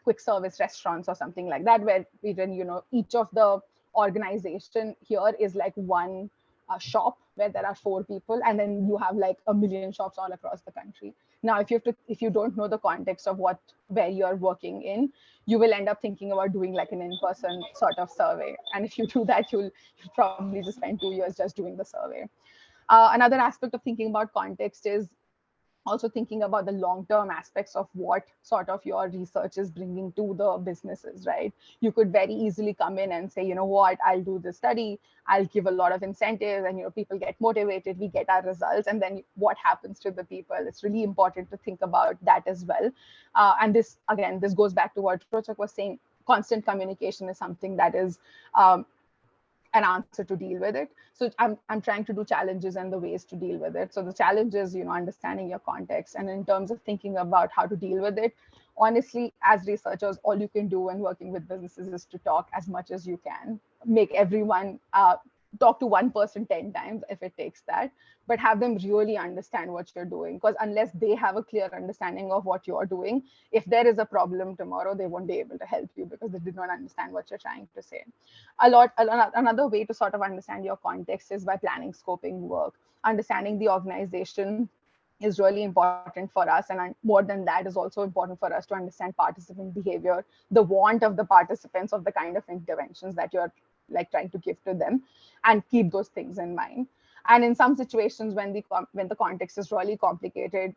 quick service restaurants or something like that, where even, each of the organization here is like one shop where there are 4 people, and then you have like 1 million shops all across the country. Now, if you don't know the context of where you're working in, you will end up thinking about doing like an in-person sort of survey. And if you do that, you'll probably just spend 2 years just doing the survey. Another aspect of thinking about context is also thinking about the long-term aspects of what sort of your research is bringing to the businesses, right? You could very easily come in and say, you know what, I'll do this study, I'll give a lot of incentives, and people get motivated, we get our results, and then what happens to the people? It's really important to think about that as well. And this goes back to what Rochak was saying. Constant communication is something that is an answer to deal with it. So I'm trying to do challenges and the ways to deal with it. So the challenge is, understanding your context. And in terms of thinking about how to deal with it, honestly, as researchers, all you can do when working with businesses is to talk as much as you can, make everyone talk to one person 10 times if it takes that, but have them really understand what you're doing. Because unless they have a clear understanding of what you're doing, if there is a problem tomorrow, they won't be able to help you because they did not understand what you're trying to say. Another way to sort of understand your context is by planning scoping work. Understanding the organization is really important for us, and more than that is also important for us to understand participant behavior, the want of the participants, of the kind of interventions that you're like trying to give to them, and keep those things in mind. And in some situations, when the context is really complicated,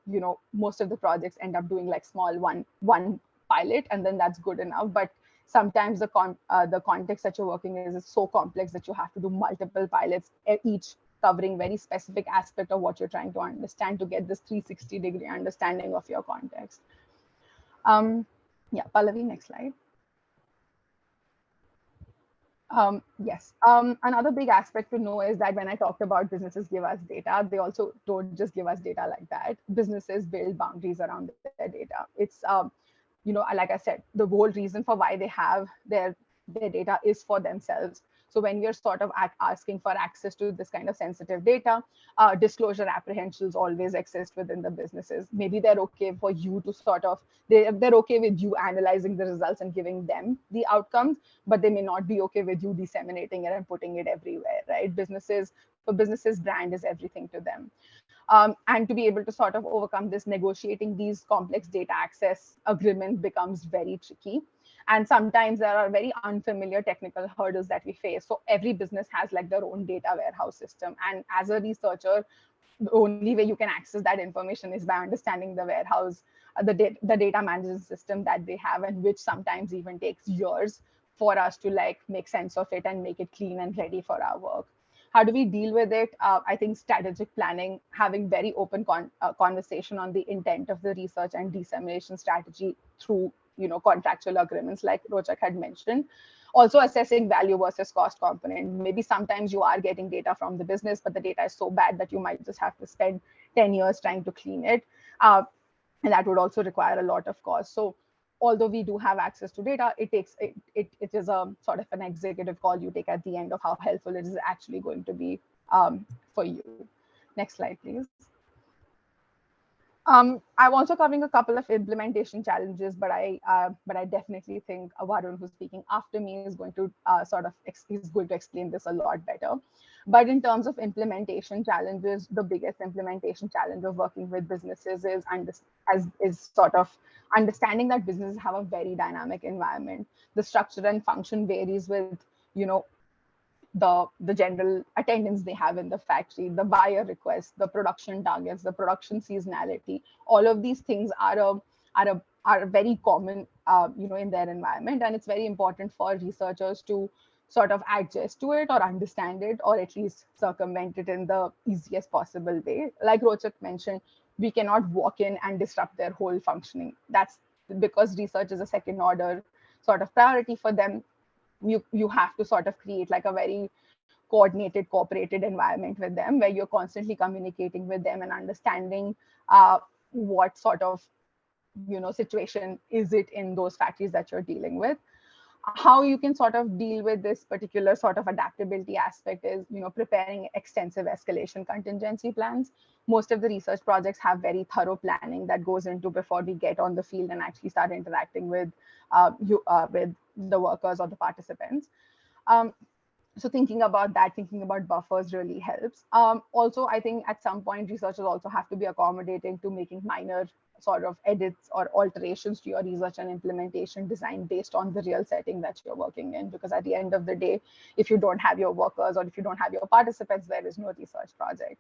most of the projects end up doing like small one pilot, and then that's good enough. But sometimes the context that you're working in is so complex that you have to do multiple pilots, each covering very specific aspect of what you're trying to understand, to get this 360-degree understanding of your context. Yeah, Pallavi, next slide. Yes. Another big aspect to know is that when I talked about businesses give us data, they also don't just give us data like that. Businesses build boundaries around their data. It's, like I said, the whole reason for why they have their data is for themselves. So when you're sort of asking for access to this kind of sensitive data, disclosure apprehensions always exist within the businesses. Maybe they're okay for you to sort of, they're okay with you analyzing the results and giving them the outcomes, but they may not be okay with you disseminating it and putting it everywhere, right? For businesses, brand is everything to them. And to be able to sort of overcome this, negotiating these complex data access agreements becomes very tricky. And sometimes there are very unfamiliar technical hurdles that we face. So every business has like their own data warehouse system. And as a researcher, the only way you can access that information is by understanding the warehouse, the data management system that they have, and which sometimes even takes years for us to like make sense of it and make it clean and ready for our work. How do we deal with it? I think strategic planning, having very open conversation on the intent of the research and dissemination strategy through contractual agreements like Rochak had mentioned. Also assessing value versus cost component. Maybe sometimes you are getting data from the business, but the data is so bad that you might just have to spend 10 years trying to clean it. And that would also require a lot of cost. So although we do have access to data, it is a sort of an executive call you take at the end of how helpful it is actually going to be for you. Next slide, please. I'm also covering a couple of implementation challenges, but I definitely think Varun, who's speaking after me, is going to explain this a lot better. But in terms of implementation challenges, the biggest implementation challenge of working with businesses is sort of understanding that businesses have a very dynamic environment. The structure and function varies with the general attendance they have in the factory, the buyer requests, the production targets, the production seasonality. All of these things are very common, in their environment, and it's very important for researchers to sort of adjust to it or understand it, or at least circumvent it in the easiest possible way. Like Rochak mentioned, we cannot walk in and disrupt their whole functioning. That's because research is a second order sort of priority for them. You have to sort of create like a very coordinated, cooperated environment with them, where you're constantly communicating with them and understanding what sort of situation is it in those factories that you're dealing with. How you can sort of deal with this particular sort of adaptability aspect is, preparing extensive escalation contingency plans. Most of the research projects have very thorough planning that goes into before we get on the field and actually start interacting with with the workers or the participants. So thinking about that, thinking about buffers really helps. Also, I think at some point researchers also have to be accommodating to making minor sort of edits or alterations to your research and implementation design based on the real setting that you're working in. Because at the end of the day, if you don't have your workers or if you don't have your participants, there is no research project.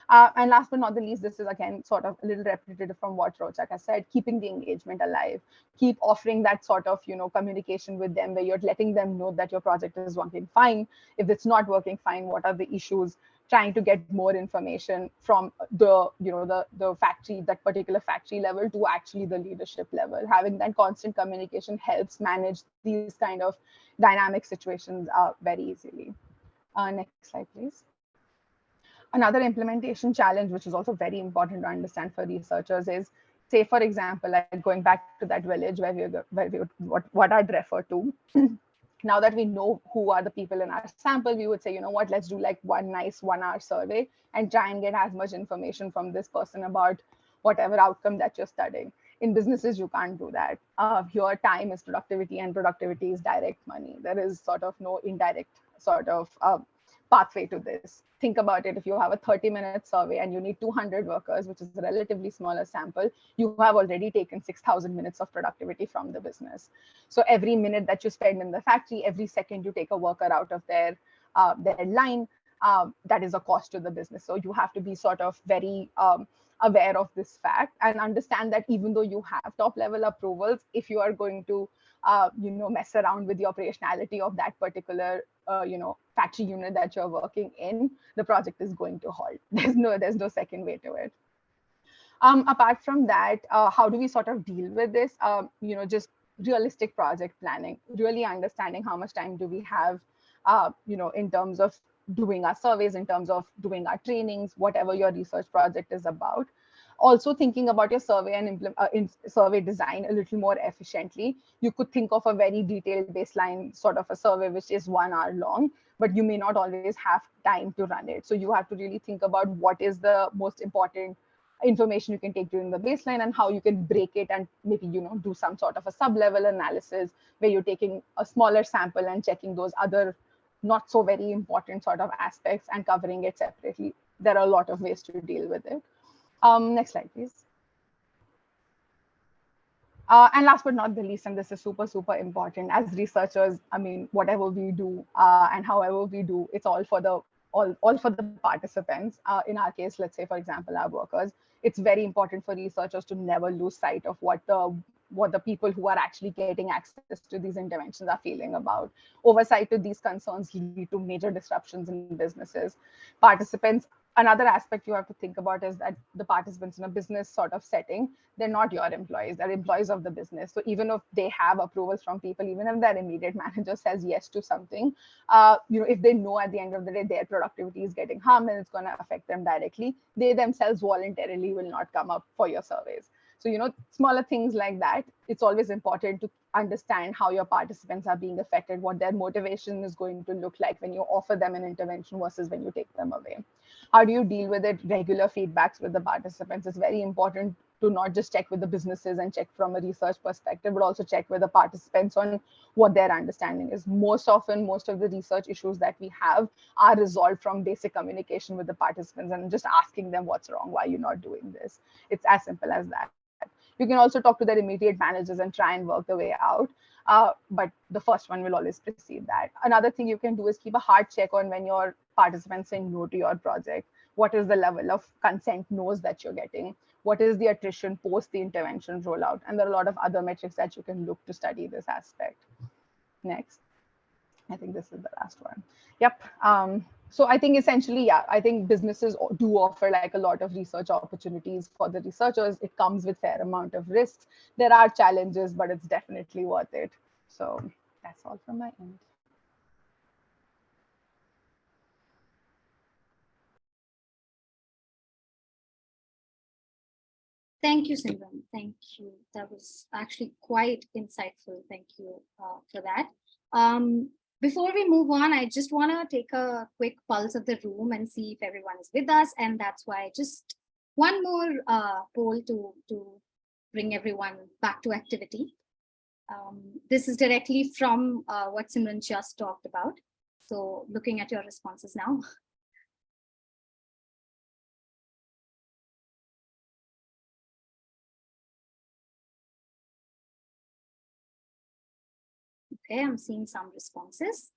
And last but not the least, this is again sort of a little repetitive from what Rochak has said, keeping the engagement alive, keep offering that sort of, communication with them where you're letting them know that your project is working fine. If it's not working fine, what are the issues? Trying to get more information from the, the factory, that particular factory level to actually the leadership level. Having that constant communication helps manage these kind of dynamic situations very easily. Next slide, please. Another implementation challenge, which is also very important to understand for researchers, is, say, for example, like going back to that village what I'd refer to. Now that we know who are the people in our sample, we would say, what, let's do like one nice 1-hour survey and try and get as much information from this person about whatever outcome that you're studying. In businesses, you can't do that. Your time is productivity, and productivity is direct money. There is sort of no indirect sort of pathway to this. Think about it. If you have a 30-minute survey and you need 200 workers, which is a relatively smaller sample, you have already taken 6,000 minutes of productivity from the business. So every minute that you spend in the factory, every second you take a worker out of their line, that is a cost to the business. So you have to be sort of very aware of this fact and understand that even though you have top level approvals, if you are going to mess around with the operationality of that particular factory unit that you're working in, the project is going to halt. There's no second way to it. Apart from that, how do we sort of deal with this? Just realistic project planning, really understanding how much time do we have, in terms of doing our surveys, in terms of doing our trainings, whatever your research project is about. Also thinking about your survey and survey design a little more efficiently. You could think of a very detailed baseline sort of a survey, which is 1 hour long, but you may not always have time to run it. So you have to really think about what is the most important information you can take during the baseline and how you can break it and maybe, do some sort of a sub-level analysis where you're taking a smaller sample and checking those other not so very important sort of aspects and covering it separately. There are a lot of ways to deal with it. Next slide, please. And last but not the least, and this is super, super important, as researchers, I mean, whatever we do and however we do, it's all for the participants. In our case, let's say, for example, our workers, it's very important for researchers to never lose sight of what the people who are actually getting access to these interventions are feeling about. Oversight to these concerns lead to major disruptions in businesses. Participants, another aspect you have to think about is that the participants in a business sort of setting, they're not your employees, they're employees of the business. So even if they have approvals from people, even if their immediate manager says yes to something, if they know at the end of the day their productivity is getting harmed and it's going to affect them directly, they themselves voluntarily will not come up for your surveys. So, smaller things like that, it's always important to understand how your participants are being affected, what their motivation is going to look like when you offer them an intervention versus when you take them away. How do you deal with it? Regular feedbacks with the participants. It's very important to not just check with the businesses and check from a research perspective, but also check with the participants on what their understanding is. Most often, most of the research issues that we have are resolved from basic communication with the participants and just asking them what's wrong, why you're not doing this. It's as simple as that. You can also talk to their immediate managers and try and work the way out. But the first one will always precede that. Another thing you can do is keep a hard check on when your participants say no to your project. What is the level of consent no's that you're getting? What is the attrition post the intervention rollout? And there are a lot of other metrics that you can look to study this aspect. Next. I think this is the last one. Yep. So I think essentially, I think businesses do offer like a lot of research opportunities for the researchers. It comes with fair amount of risks. There are challenges, but it's definitely worth it. So that's all from my end. Thank you, Simran. Thank you. That was actually quite insightful. Thank you for that. Before we move on, I just want to take a quick pulse of the room and see if everyone is with us. And that's why just one more poll to bring everyone back to activity. This is directly from what Simran just talked about. So looking at your responses now. Okay, I'm seeing some responses.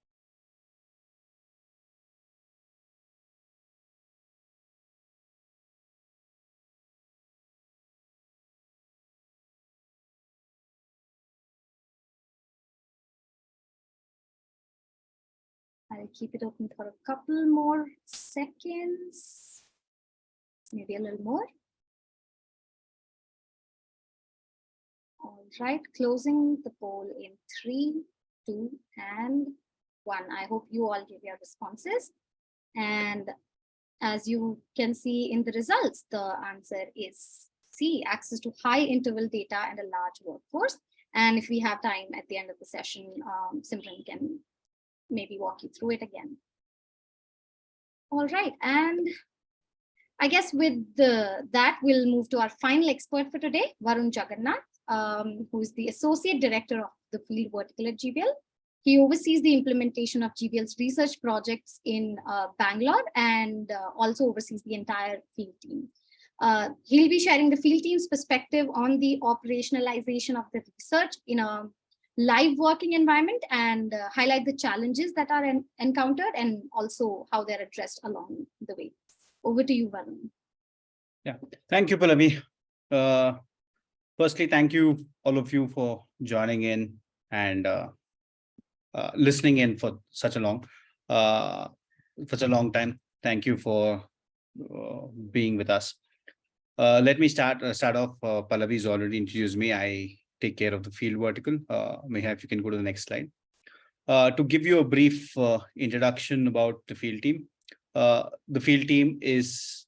I'll keep it open for a couple more seconds, maybe a little more. All right, closing the poll in 3, 2, and 1. I hope you all give your responses. And as you can see in the results, the answer is C, access to high interval data and a large workforce. And if we have time at the end of the session, Simran can maybe walk you through it again. All right, and I guess with that, we'll move to our final expert for today, Varun Jagannath, who is the Associate Director of the Field Vertical at GBL. He oversees the implementation of GBL's research projects in Bangalore and also oversees the entire field team. He'll be sharing the field team's perspective on the operationalization of the research in a live working environment and highlight the challenges that are encountered and also how they're addressed along the way. Over to you, Varun. Yeah, thank you, Pallavi. Firstly, thank you all of you for joining in and listening in for such a long time. Thank you for being with us. Let me start off. Pallavi's already introduced me. I take care of the field vertical. If you can go to the next slide. To give you a brief introduction about the field team. The field team is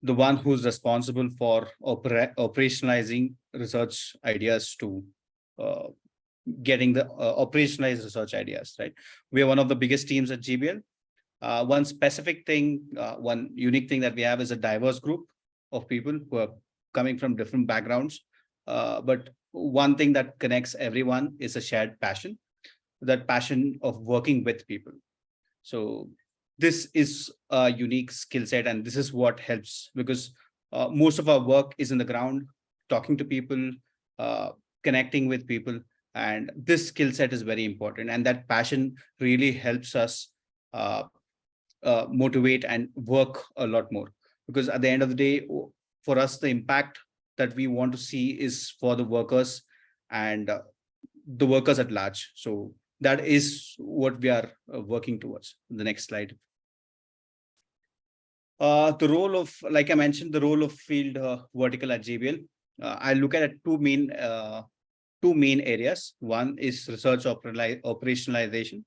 the one who's responsible for operationalizing research ideas to getting the operationalized research ideas, right? We are one of the biggest teams at GBL. One specific thing, one unique thing that we have is a diverse group of people who are coming from different backgrounds. But one thing that connects everyone is a shared passion, that passion of working with people. So this is a unique skill set, and this is what helps because most of our work is in the ground, talking to people, connecting with people, and this skill set is very important. And that passion really helps us motivate and work a lot more, because at the end of the day, for us, the impact that we want to see is for the workers and the workers at large. So that is what we are working towards. The next slide. The role of, like I mentioned, the role of field vertical at GBL. I look at two main areas. One is research operationalization.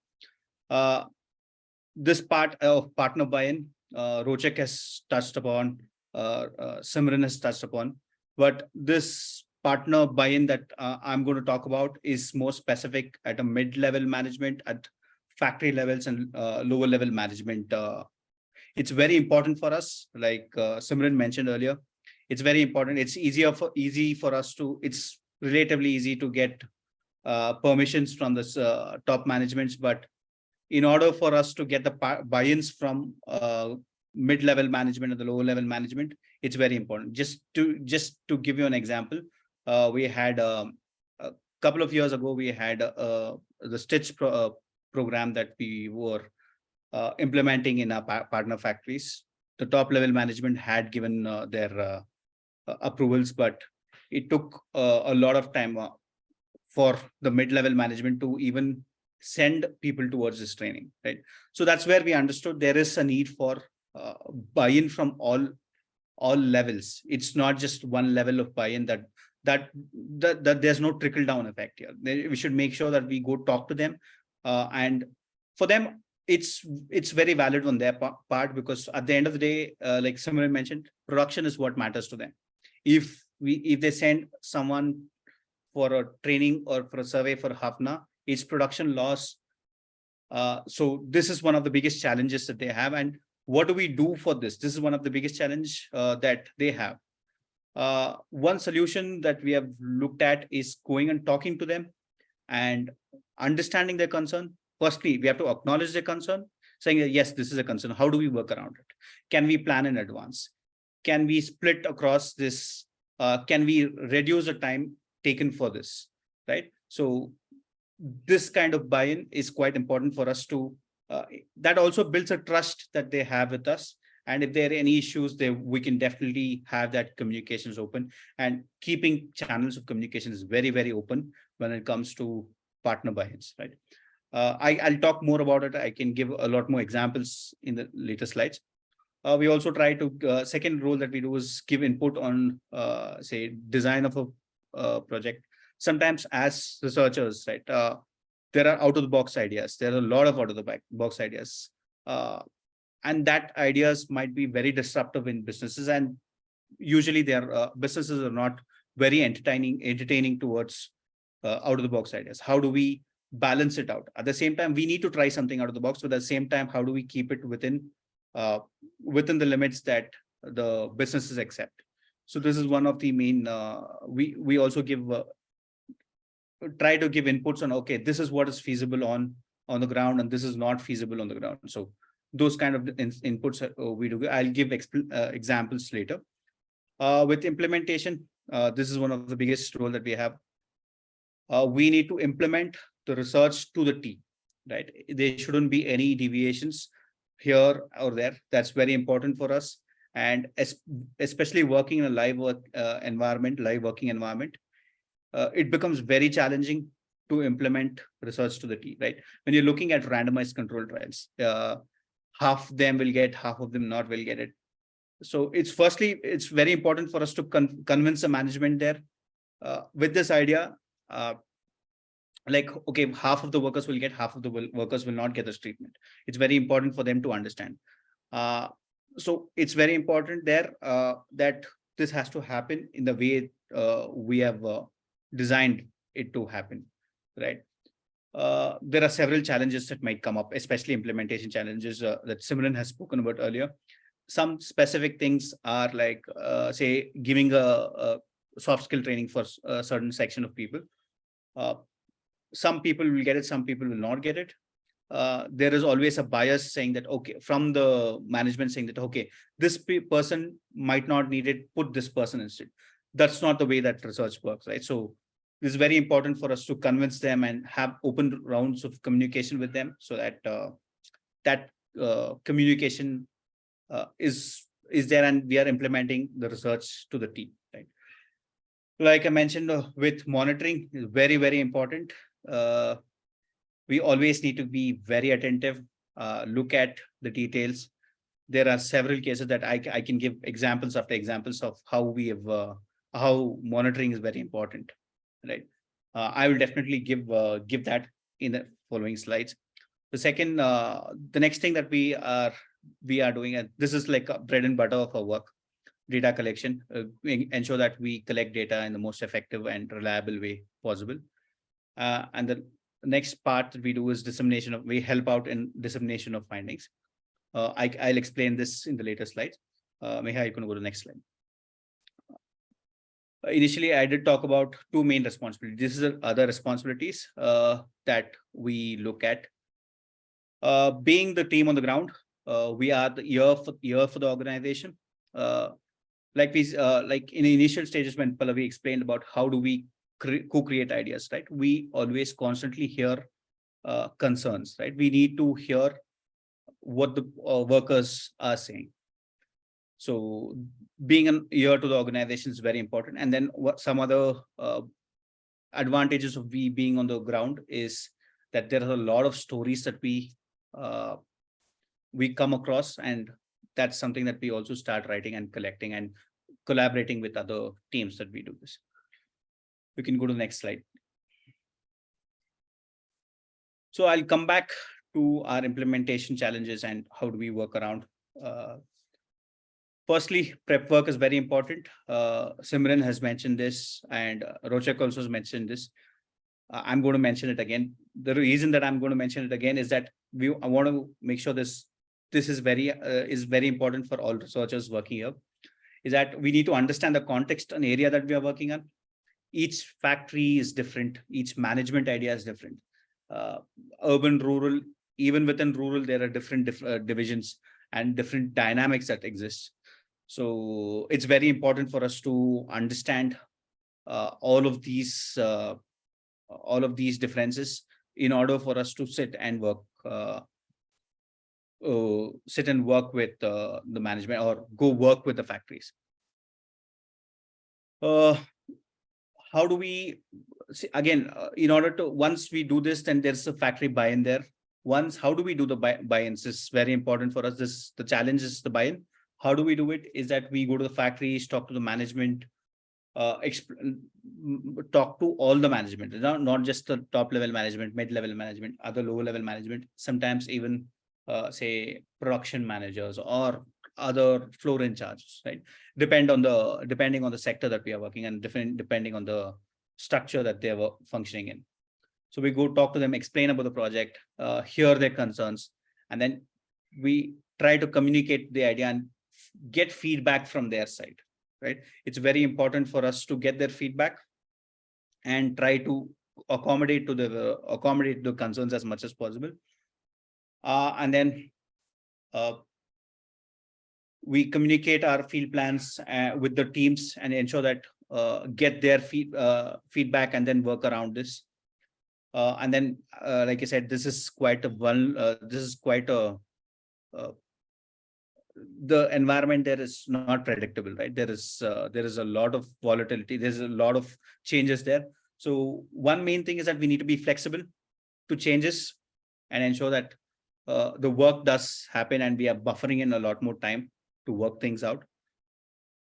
This part of partner buy-in, Rochek has touched upon, Simran has touched upon, but this partner buy-in that I'm going to talk about is more specific at a mid-level management, at factory levels and lower level management. It's very important for us, like Simran mentioned earlier. It's very important. It's easy for us to. It's relatively easy to get permissions from this top managements, but in order for us to get the buy-ins from mid-level management and the lower level management, it's very important. Just to give you an example, we had a couple of years ago, we had the Stitch program that we were implementing in our partner factories. The top level management had given their approvals, but it took a lot of time for the mid-level management to even send people towards this training, right? So that's where we understood there is a need for buy-in from all levels. It's not just one level of buy-in, that there's no trickle-down effect here. We should make sure that we go talk to them, and for them, it's very valid on their part, because at the end of the day, like Simran mentioned, production is what matters to them. If if they send someone for a training or for a survey for half an hour, it's production loss. So this is one of the biggest challenges that they have. And what do we do for this? This is one of the biggest challenge that they have. One solution that we have looked at is going and talking to them and understanding their concern. Firstly, we have to acknowledge their concern, saying that, yes, this is a concern. How do we work around it? Can we plan in advance? Can we split across this? Can we reduce the time taken for this, right? So this kind of buy-in is quite important for us to, that also builds a trust that they have with us. And if there are any issues, we can definitely have that communications open, and keeping channels of communication is very, very open when it comes to partner buy-ins, right? I'll talk more about it. I can give a lot more examples in the later slides. We also try to, second role that we do is give input on, say, design of a project. Sometimes as researchers, right, there are out of the box ideas. There are a lot of out of the box ideas. And that ideas might be very disruptive in businesses, and usually their businesses are not very entertaining towards out of the box ideas. How do we balance it out? At the same time, we need to try something out of the box, but at the same time, how do we keep it within the limits that the businesses accept? So this is one of the main, we also give, try to give inputs on, okay, this is what is feasible on the ground, and this is not feasible on the ground. So those kind of inputs we do. I'll give examples later. With implementation, this is one of the biggest role that we have. We need to implement the research to the T, right? There shouldn't be any deviations here or there. That's very important for us. And especially working in a live working environment, it becomes very challenging to implement research to the T, right? When you're looking at randomized control trials, half of them will get, half of them not will get it. So it's very important for us to convince the management there with this idea. Like, okay, half of the workers will get, half of the workers will not get this treatment. It's very important for them to understand. So it's very important there that this has to happen in the way we have designed it to happen, right? There are several challenges that might come up, especially implementation challenges that Simran has spoken about earlier. Some specific things are like, say, giving a soft skill training for a certain section of people. Some people will get it, some people will not get it. There is always a bias saying that, okay, from the management saying that, okay, this person might not need it, put this person instead. That's not the way that research works, right? So it's very important for us to convince them and have open rounds of communication with them, so that communication is there, and we are implementing the research to the team, right? Like I mentioned, with monitoring is very, very important. We always need to be very attentive, look at the details. There are several cases that I can give examples after examples of how we have how monitoring is very important, right? I will definitely give that in the following slides. The next thing that we are doing, and this is like a bread and butter of our work, data collection. We ensure that we collect data in the most effective and reliable way possible. And the next part that we do is dissemination of, we help out in dissemination of findings. I'll explain this in the later slides. Meha, you can go to the next slide. Initially, I did talk about two main responsibilities. This is the other responsibilities that we look at. Being the team on the ground, we are the ear for the organization. Like in the initial stages when Pallavi explained about how do we co-create ideas, right? We always constantly hear concerns, right? We need to hear what the workers are saying. So being an ear to the organization is very important. And then what some other advantages of we being on the ground is that there are a lot of stories that we come across, and that's something that we also start writing and collecting and collaborating with other teams that we do this. We can go to the next slide. So I'll come back to our implementation challenges and how do we work around. Firstly, prep work is very important. Simran has mentioned this, and Rochak also has mentioned this. I'm going to mention it again. The reason that I'm going to mention it again is that I want to make sure this is very important for all researchers working here. Is that we need to understand the context and area that we are working on. Each factory is different. Each management idea is different. Urban, rural, even within rural, there are different divisions and different dynamics that exist. So it's very important for us to understand all of these differences in order for us to sit and work with the management or go work with the factories. How do we see, again, in order to, once we do this, then there's a factory buy-in there. How do we do the buy-ins? This is very important for us. The challenge is the buy-in. How do we do it? Is that we go to the factories, talk to the management, talk to all the management, not just the top level management, mid-level management, other lower level management, sometimes even say production managers or other floor in charges, right? Depending on the sector that we are working and depending on the structure that they were functioning in. So we go talk to them, explain about the project, hear their concerns, and then we try to communicate the idea and get feedback from their side, right? It's very important for us to get their feedback and try to accommodate the concerns as much as possible. And then we communicate our field plans with the teams and ensure that get their feedback and then work around this. And then, like I said, this is quite a the environment there is not predictable, right? There is a lot of volatility. There's a lot of changes there. So one main thing is that we need to be flexible to changes and ensure that the work does happen and we are buffering in a lot more time to work things out.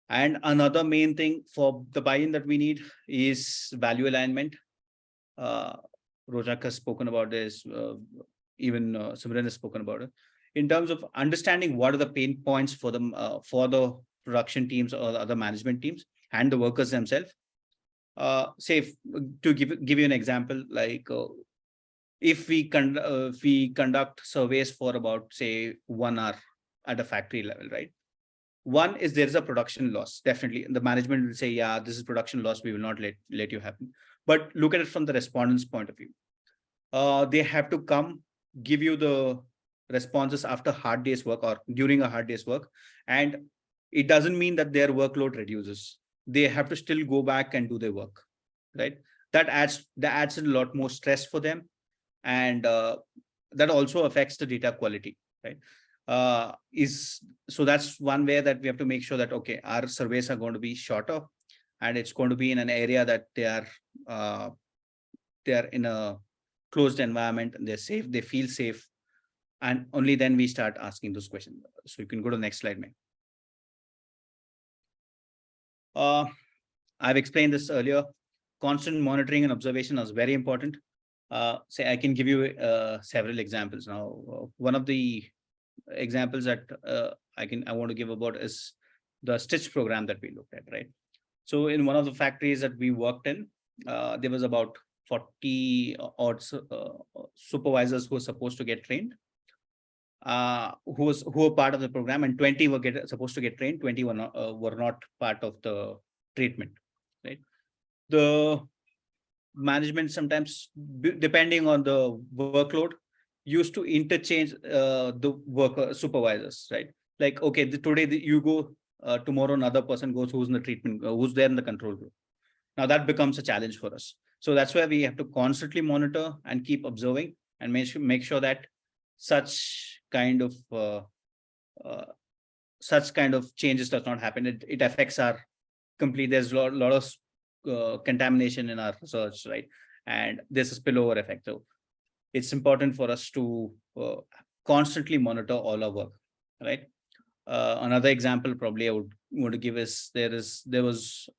And another main thing for the buy-in that we need is value alignment. Rojak has spoken about this, even Simran has spoken about it. In terms of understanding what are the pain points for the production teams or the other management teams and the workers themselves. Say, to give you an example, like if we conduct surveys for about, say, 1 hour at a factory level, right? One is there is a production loss. Definitely, the management will say, yeah, this is production loss. We will not let you happen. But look at it from the respondent's point of view. They have to come give you the responses after hard day's work or during a hard day's work. And it doesn't mean that their workload reduces. They have to still go back and do their work, right? That adds a lot more stress for them. And that also affects the data quality, right? So that's one way that we have to make sure that, okay, our surveys are going to be shorter and it's going to be in an area that they are in a closed environment and they're safe, they feel safe. And only then we start asking those questions. So you can go to the next slide, ma'am. I've explained this earlier. Constant monitoring and observation is very important. Say I can give you several examples now. One of the examples that I want to give about is the stitch program that we looked at, right? So in one of the factories that we worked in, there was about 40 odd supervisors who were supposed to get trained, who were part of the program, and 20 were supposed to get trained. 20 were not part of the treatment, right? The management sometimes, depending on the workload, used to interchange the worker supervisors, right? Like, okay, today you go, tomorrow another person goes who's in the treatment, who's there in the control group. Now that becomes a challenge for us. So that's why we have to constantly monitor and keep observing and make sure that such kind of changes does not happen. It affects our complete. There's a lot of contamination in our research, right? And there's a spillover effect. So it's important for us to constantly monitor all our work, right? Another example probably I would want to give is there was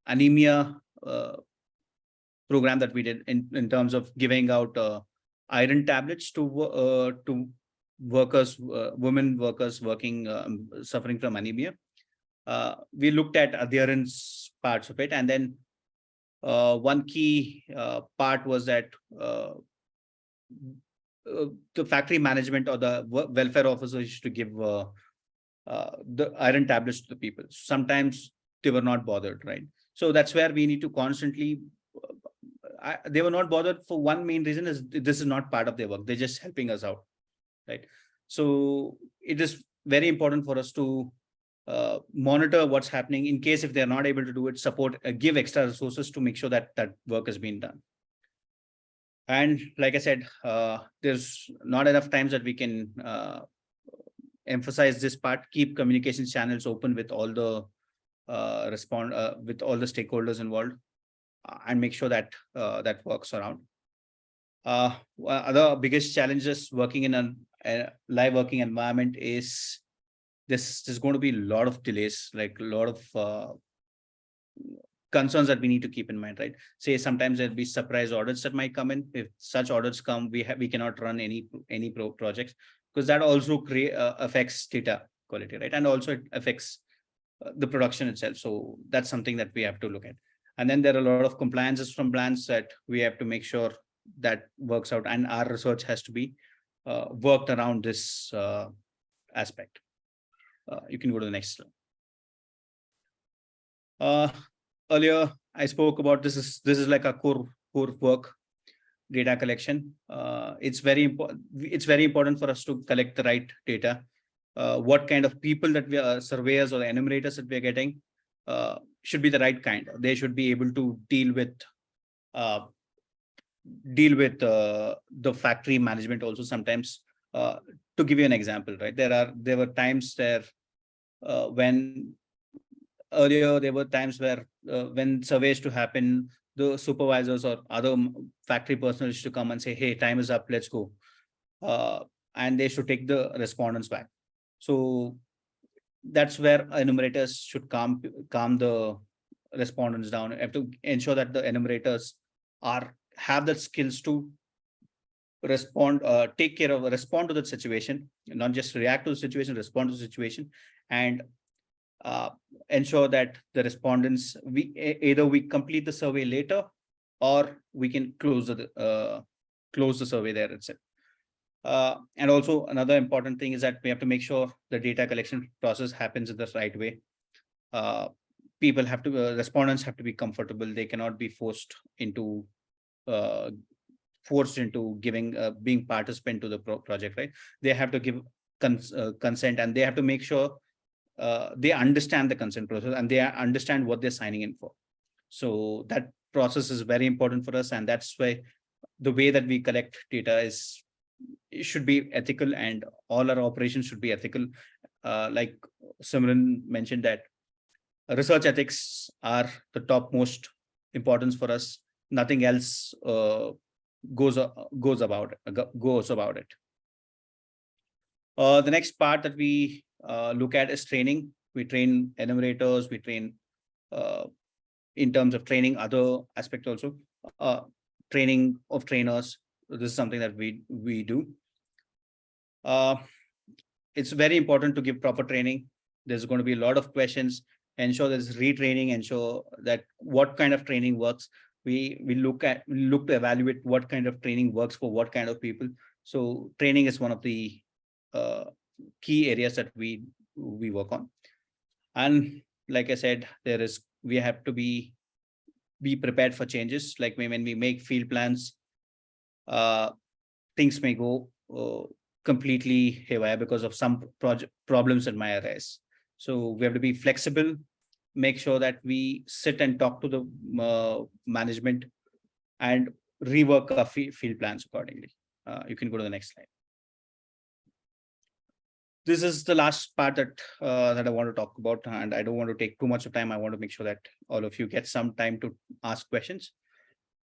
anemia program that we did in terms of giving out iron tablets to workers, women workers working, suffering from anemia. We looked at adherence parts of it, and then one key part was that the factory management or the welfare officers used to give the iron tablets to the people. Sometimes they were not bothered, right? So that's where we need to constantly. They were not bothered for one main reason is this is not part of their work. They're just helping us out, right? So it is very important for us to monitor what's happening in case if they're not able to do it, support, give extra resources to make sure that that work has been done. And like I said, there's not enough times that we can emphasize this part. Keep communication channels open with all the with all the stakeholders involved, and make sure that that works around. Other biggest challenges working in a live working environment is there's going to be a lot of delays, like a lot of concerns that we need to keep in mind, right? Say sometimes there'll be surprise audits that might come in. If such audits come, we cannot run any projects, because that also affects data quality, right? And also it affects the production itself. So that's something that we have to look at. And then there are a lot of compliances from plans that we have to make sure that works out, and our research has to be worked around this aspect. You can go to the next slide. Earlier, I spoke about this is like a core work, data collection. It's very important. It's very important for us to collect the right data. What kind of people that we are, surveyors or enumerators that we are getting, should be the right kind. They should be able to deal with the factory management also sometimes. To give you an example, right? There were times there when earlier there were times where when surveys to happen, the supervisors or other factory personnel used to come and say, hey, time is up, let's go. And they should take the respondents back. So that's where enumerators should calm the respondents down. You have to ensure that the enumerators have the skills to respond, respond to the situation, not just react to the situation, respond to the situation, and ensure that the respondents, either we complete the survey later, or we can close the survey there itself. And also another important thing is that we have to make sure the data collection process happens in the right way. People have to, respondents have to be comfortable. They cannot be forced into giving, being participant to the project, right? They have to give consent, and they have to make sure they understand the consent process and they understand what they're signing in for. So that process is very important for us, and that's why the way that we collect data it should be ethical, and all our operations should be ethical. Like Simran mentioned, that research ethics are the topmost importance for us. Nothing else goes about it. The next part that we look at is training. We train enumerators, we train in terms of training other aspects also, training of trainers. This is something that we do. It's very important to give proper training. There's going to be a lot of questions. Ensure there's retraining, ensure that what kind of training works. We look to evaluate what kind of training works for what kind of people. So training is one of the key areas that we work on. And like I said, we have to be prepared for changes. Like when we make field plans, things may go completely haywire because of some problems that might arise. So we have to be flexible, make sure that we sit and talk to the management and rework our field plans accordingly. You can go to the next slide. This is the last part that I want to talk about, and I don't want to take too much of time. I want to make sure that all of you get some time to ask questions.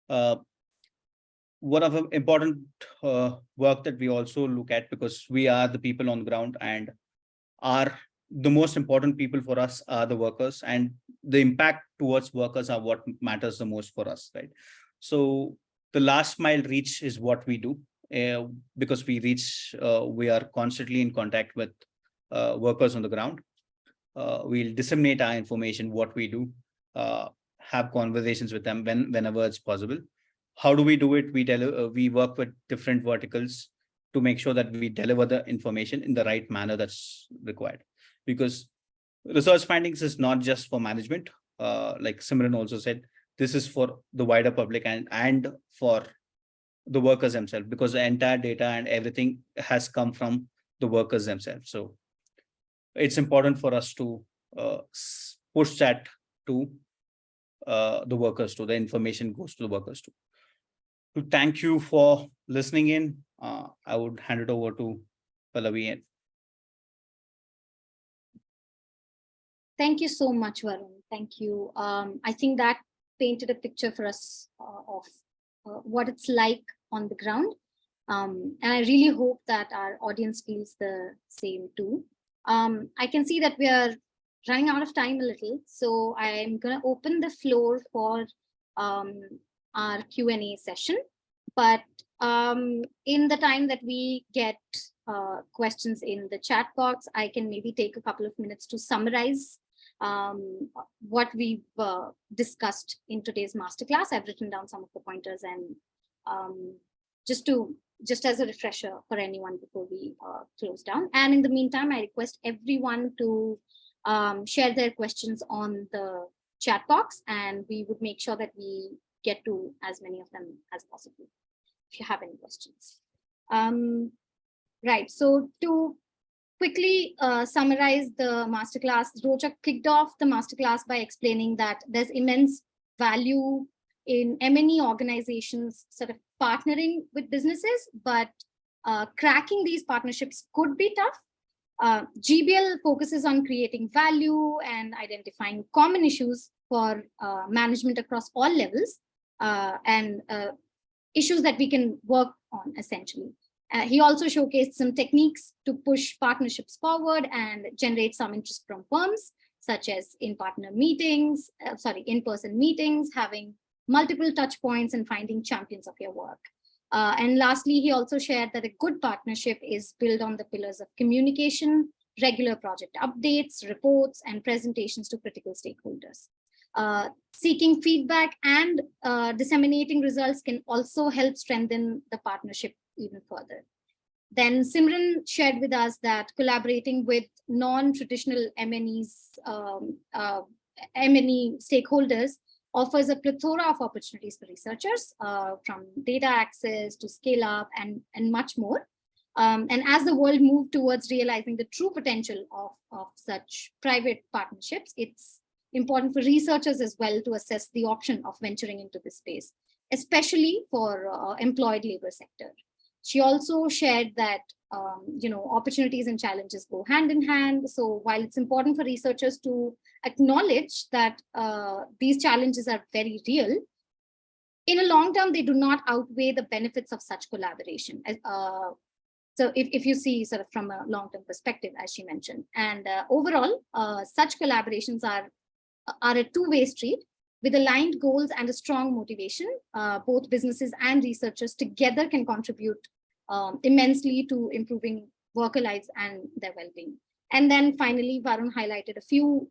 One of the important work that we also look at, because we are the people on the ground, and the most important people for us are the workers, and the impact towards workers are what matters the most for us, right? So the last mile reach is what we do. because we are constantly in contact with workers on the ground. We'll disseminate our information, what we do, have conversations with them whenever it's possible. How do we do it? We work with different verticals to make sure that we deliver the information in the right manner that's required. Because research findings is not just for management, like Simran also said, this is for the wider public and for the workers themselves, because the entire data and everything has come from the workers themselves. So it's important for us to push that to the workers too. The information goes to the workers too. To thank you for listening in, I would hand it over to Pallavi. Thank you so much, Varun. Thank you. I think that painted a picture for us of what it's like on the ground. And I really hope that our audience feels the same too. I can see that we are running out of time a little, so I'm going to open the floor for our Q&A session. But in the time that we get questions in the chat box, I can maybe take a couple of minutes to summarize what we've discussed in today's masterclass. I've written down some of the pointers, and just as a refresher for anyone before we close down. And in the meantime, I request everyone to share their questions on the chat box, and we would make sure that we get to as many of them as possible if you have any questions. Right, so to quickly summarize the masterclass, Rochak kicked off the masterclass by explaining that there's immense value in M&E organizations sort of partnering with businesses, but cracking these partnerships could be tough. GBL focuses on creating value and identifying common issues for management across all levels, and issues that we can work on essentially. He also showcased some techniques to push partnerships forward and generate some interest from firms, such as in-person meetings, having multiple touch points and finding champions of your work. And lastly, he also shared that a good partnership is built on the pillars of communication, regular project updates, reports, and presentations to critical stakeholders. Seeking feedback and disseminating results can also help strengthen the partnership even further. Then Simran shared with us that collaborating with non-traditional M&E stakeholders offers a plethora of opportunities for researchers, from data access to scale up and much more. And as the world moves towards realizing the true potential of such private partnerships, it's important for researchers as well to assess the option of venturing into this space, especially for employed labor sector. She also shared that opportunities and challenges go hand in hand. So while it's important for researchers to acknowledge that these challenges are very real, in a long term, they do not outweigh the benefits of such collaboration. So if you see sort of from a long-term perspective, as she mentioned, and overall, such collaborations are a two-way street. With aligned goals and a strong motivation, both businesses and researchers together can contribute immensely to improving worker lives and their well-being. And then finally, Varun highlighted a few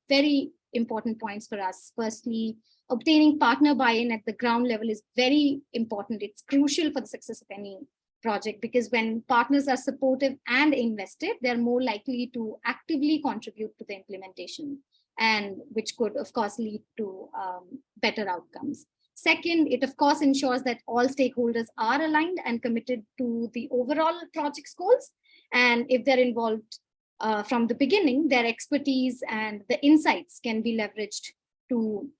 very important points for us. Firstly, obtaining partner buy-in at the ground level is very important. It's crucial for the success of any project, because when partners are supportive and invested, they're more likely to actively contribute to the implementation, and which could, of course, lead to better outcomes. Second, it of course ensures that all stakeholders are aligned and committed to the overall project's goals. And if they're involved from the beginning, their expertise and the insights can be leveraged to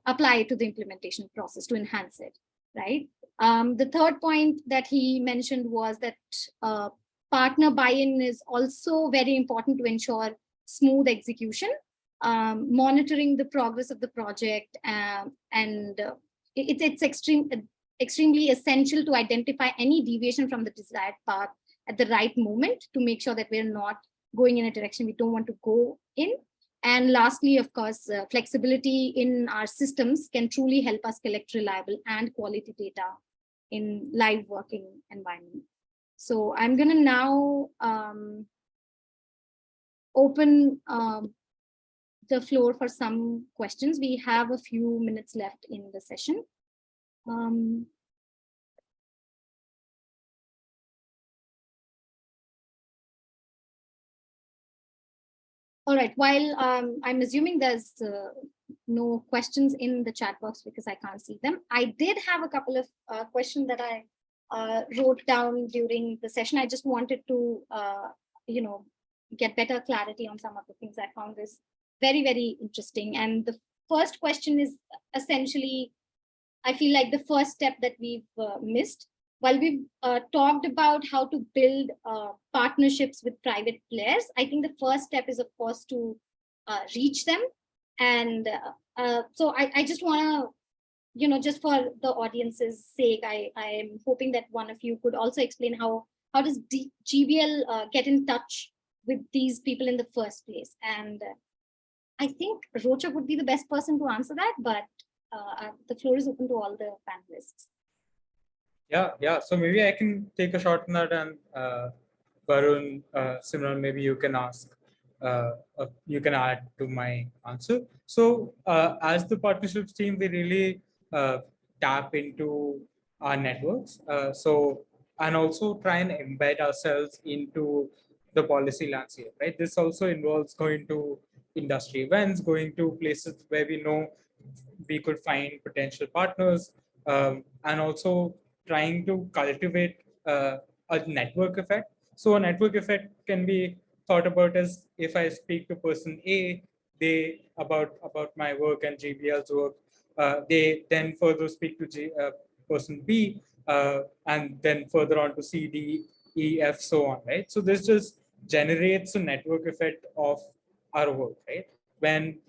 apply to the implementation process to enhance it, right? The third point that he mentioned was that partner buy-in is also very important to ensure smooth execution, monitoring the progress of the project, and it's extremely essential to identify any deviation from the desired path at the right moment to make sure that we're not going in a direction we don't want to go in. And lastly, of course, flexibility in our systems can truly help us collect reliable and quality data in live working environment. So I'm going to now open the floor for some questions. We have a few minutes left in the session. All right, while I'm assuming there's no questions in the chat box because I can't see them, I did have a couple of questions that I wrote down during the session. I just wanted to, get better clarity on some of the things I found this very, very interesting. And the first question is essentially, I feel like the first step that we've missed. While we've talked about how to build partnerships with private players, I think the first step is, of course, to reach them. And so I just want to, just for the audience's sake, I am hoping that one of you could also explain how does GBL get in touch with these people in the first place. And I think Rocha would be the best person to answer that, but the floor is open to all the panelists. Yeah. So maybe I can take a shot on that, and Varun, Simran, maybe you can ask. You can add to my answer. So as the partnerships team, we really tap into our networks. And also try and embed ourselves into the policy landscape, right? This also involves going to industry events, going to places where we know we could find potential partners, and also trying to cultivate a network effect. So a network effect can be thought about as, if I speak to person A, they about my work and GBL's work, they then further speak to person B, and then further on to C, D, E, F, so on, right? So this just generates a network effect of our work, right? When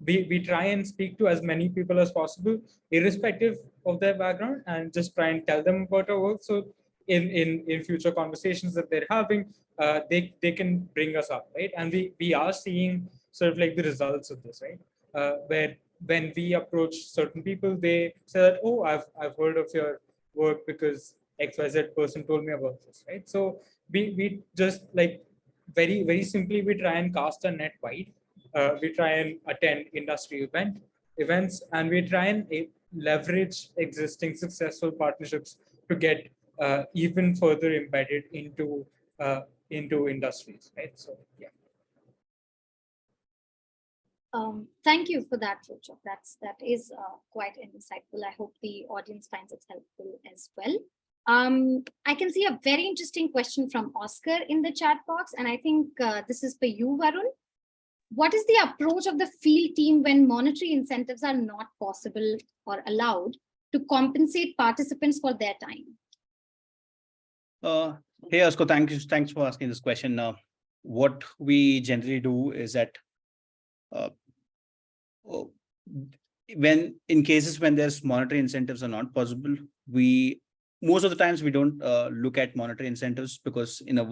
we try and speak to as many people as possible, irrespective of their background, and just try and tell them about our work. So in future conversations that they're having, they can bring us up, right? And we are seeing sort of like the results of this, right? Where when we approach certain people, they say that, oh, I've heard of your work because XYZ person told me about this, right? So we just like very, very simply, we try and cast a net wide. We try and attend industry events, and we try and leverage existing successful partnerships to get even further embedded into industries, right? So yeah. Thank you for that, Rocha. That is quite insightful. I hope the audience finds it helpful as well. I can see a very interesting question from Oscar in the chat box, and I think this is for you, Varun. What is the approach of the field team when monetary incentives are not possible or allowed to compensate participants for their time? Hey, Oscar, thanks for asking this question. What we generally do is that when in cases when there's monetary incentives are not possible, most of the times we don't look at monetary incentives, because in a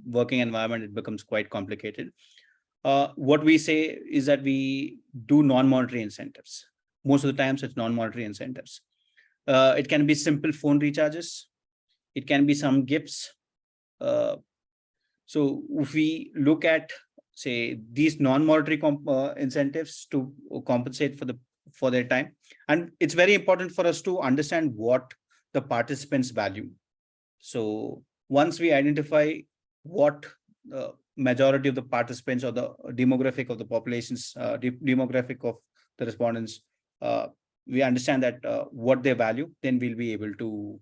working environment it becomes quite complicated. What we say is that we do non-monetary incentives. Most of the times it's non-monetary incentives. It can be simple phone recharges. It can be some gifts. So if we look at, say, these non-monetary incentives to compensate for their time, and it's very important for us to understand what the participants value. So once we identify what majority of the participants or the demographic of the populations, demographic of the respondents, we understand that what they value, then we'll be able to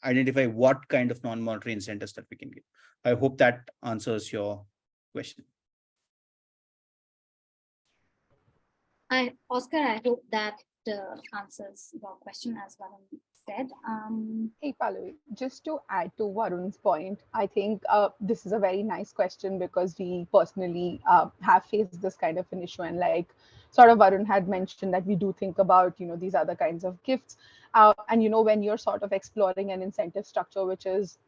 identify what kind of non-monetary incentives that we can give. I hope that answers your question. Oscar, I hope that answers your question as Varun said. Hey, Pallavi, just to add to Varun's point, I think this is a very nice question, because we personally have faced this kind of an issue. And like sort of Varun had mentioned, that we do think about, these other kinds of gifts. And, when you're sort of exploring an incentive structure, which is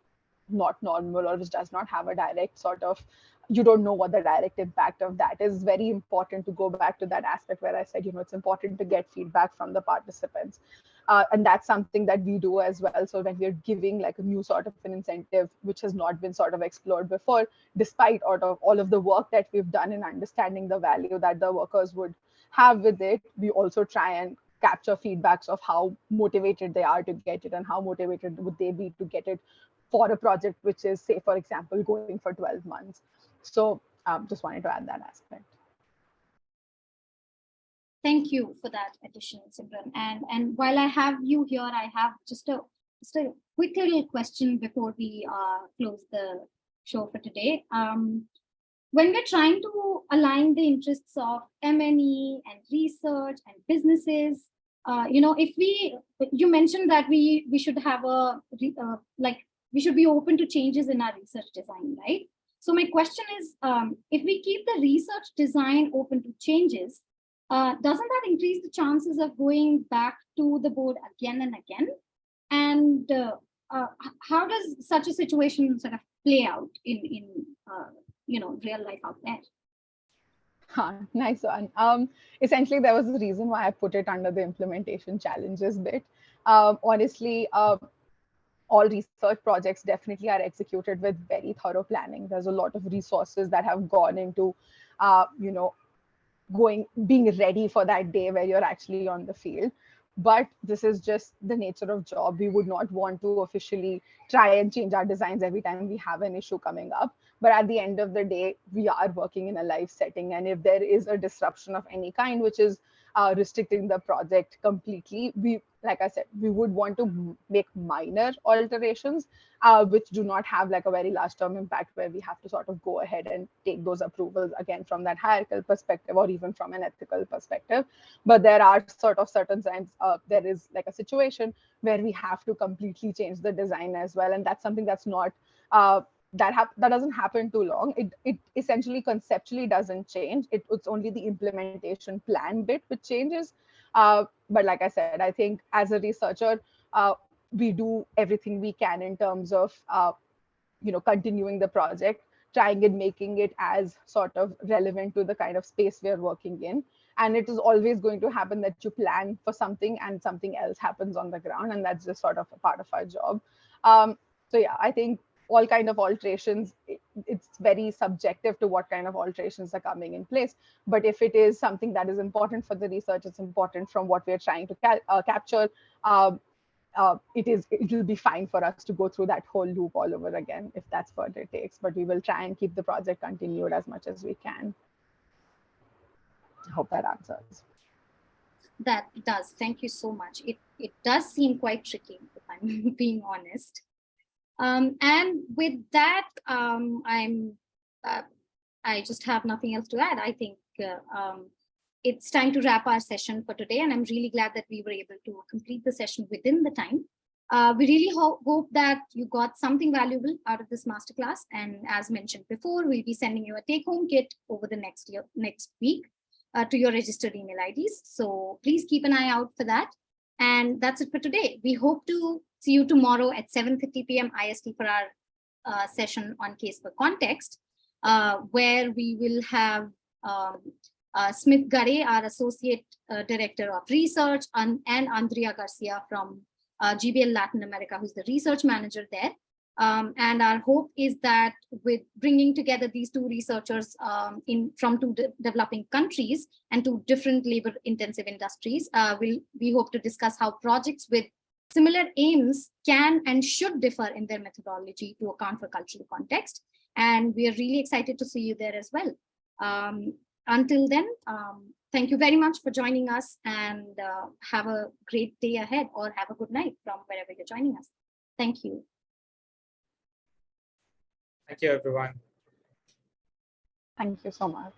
not normal or which does not have a direct sort of, you don't know what the direct impact of that is, very important to go back to that aspect where I said, it's important to get feedback from the participants. And that's something that we do as well. So when we're giving like a new sort of an incentive, which has not been sort of explored before, despite all of the work that we've done in understanding the value that the workers would have with it, we also try and capture feedbacks of how motivated they are to get it and how motivated would they be to get it for a project, which is, say, for example, going for 12 months. So just wanted to add that aspect. Thank you for that addition, Simran. And while I have you here, I have just a quick little question before we close the show for today. When we're trying to align the interests of M&E and research and businesses, you mentioned that we should have we should be open to changes in our research design, right? So my question is, if we keep the research design open to changes, doesn't that increase the chances of going back to the board again and again? And how does such a situation sort of play out in real life out there? Nice one. Essentially, there was a reason why I put it under the implementation challenges bit. Honestly, all research projects definitely are executed with very thorough planning. There's a lot of resources that have gone into, being ready for that day where you're actually on the field. But this is just the nature of job. We would not want to officially try and change our designs every time we have an issue coming up. But at the end of the day, we are working in a live setting. And if there is a disruption of any kind, which is restricting the project completely, like I said, we would want to make minor alterations, which do not have like a very large term impact, where we have to sort of go ahead and take those approvals again from that hierarchical perspective or even from an ethical perspective. But there are sort of certain times there is like a situation where we have to completely change the design as well. And that's something that's not that doesn't happen too long. It essentially conceptually doesn't change. It's only the implementation plan bit which changes. But like I said, I think as a researcher, we do everything we can in terms of continuing the project, trying and making it as sort of relevant to the kind of space we are working in. And it is always going to happen that you plan for something and something else happens on the ground, and that's just sort of a part of our job. So yeah, I think all kind of alterations, it's very subjective to what kind of alterations are coming in place. But if it is something that is important for the research, it's important from what we're trying to capture, it will be fine for us to go through that whole loop all over again if that's what it takes. But we will try and keep the project continued as much as we can. I hope that answers. That does. Thank you so much. It does seem quite tricky, if I'm being honest. And with that, I just have nothing else to add. I think it's time to wrap our session for today, and I'm really glad that we were able to complete the session within the time. We really hope that you got something valuable out of this masterclass. And as mentioned before, we'll be sending you a take-home kit over the next week to your registered email IDs. So please keep an eye out for that. And that's it for today. We hope to see you tomorrow at 7:30 p.m. IST for our session on case for context, where we will have Smith Gare, our Associate Director of Research, and Andrea Garcia from GBL Latin America, who's the Research Manager there. And our hope is that with bringing together these two researchers from two developing countries and two different labor-intensive industries, we hope to discuss how projects with similar aims can and should differ in their methodology to account for cultural context. And we are really excited to see you there as well. Until then, thank you very much for joining us, and have a great day ahead, or have a good night from wherever you're joining us. Thank you. Thank you, everyone. Thank you so much.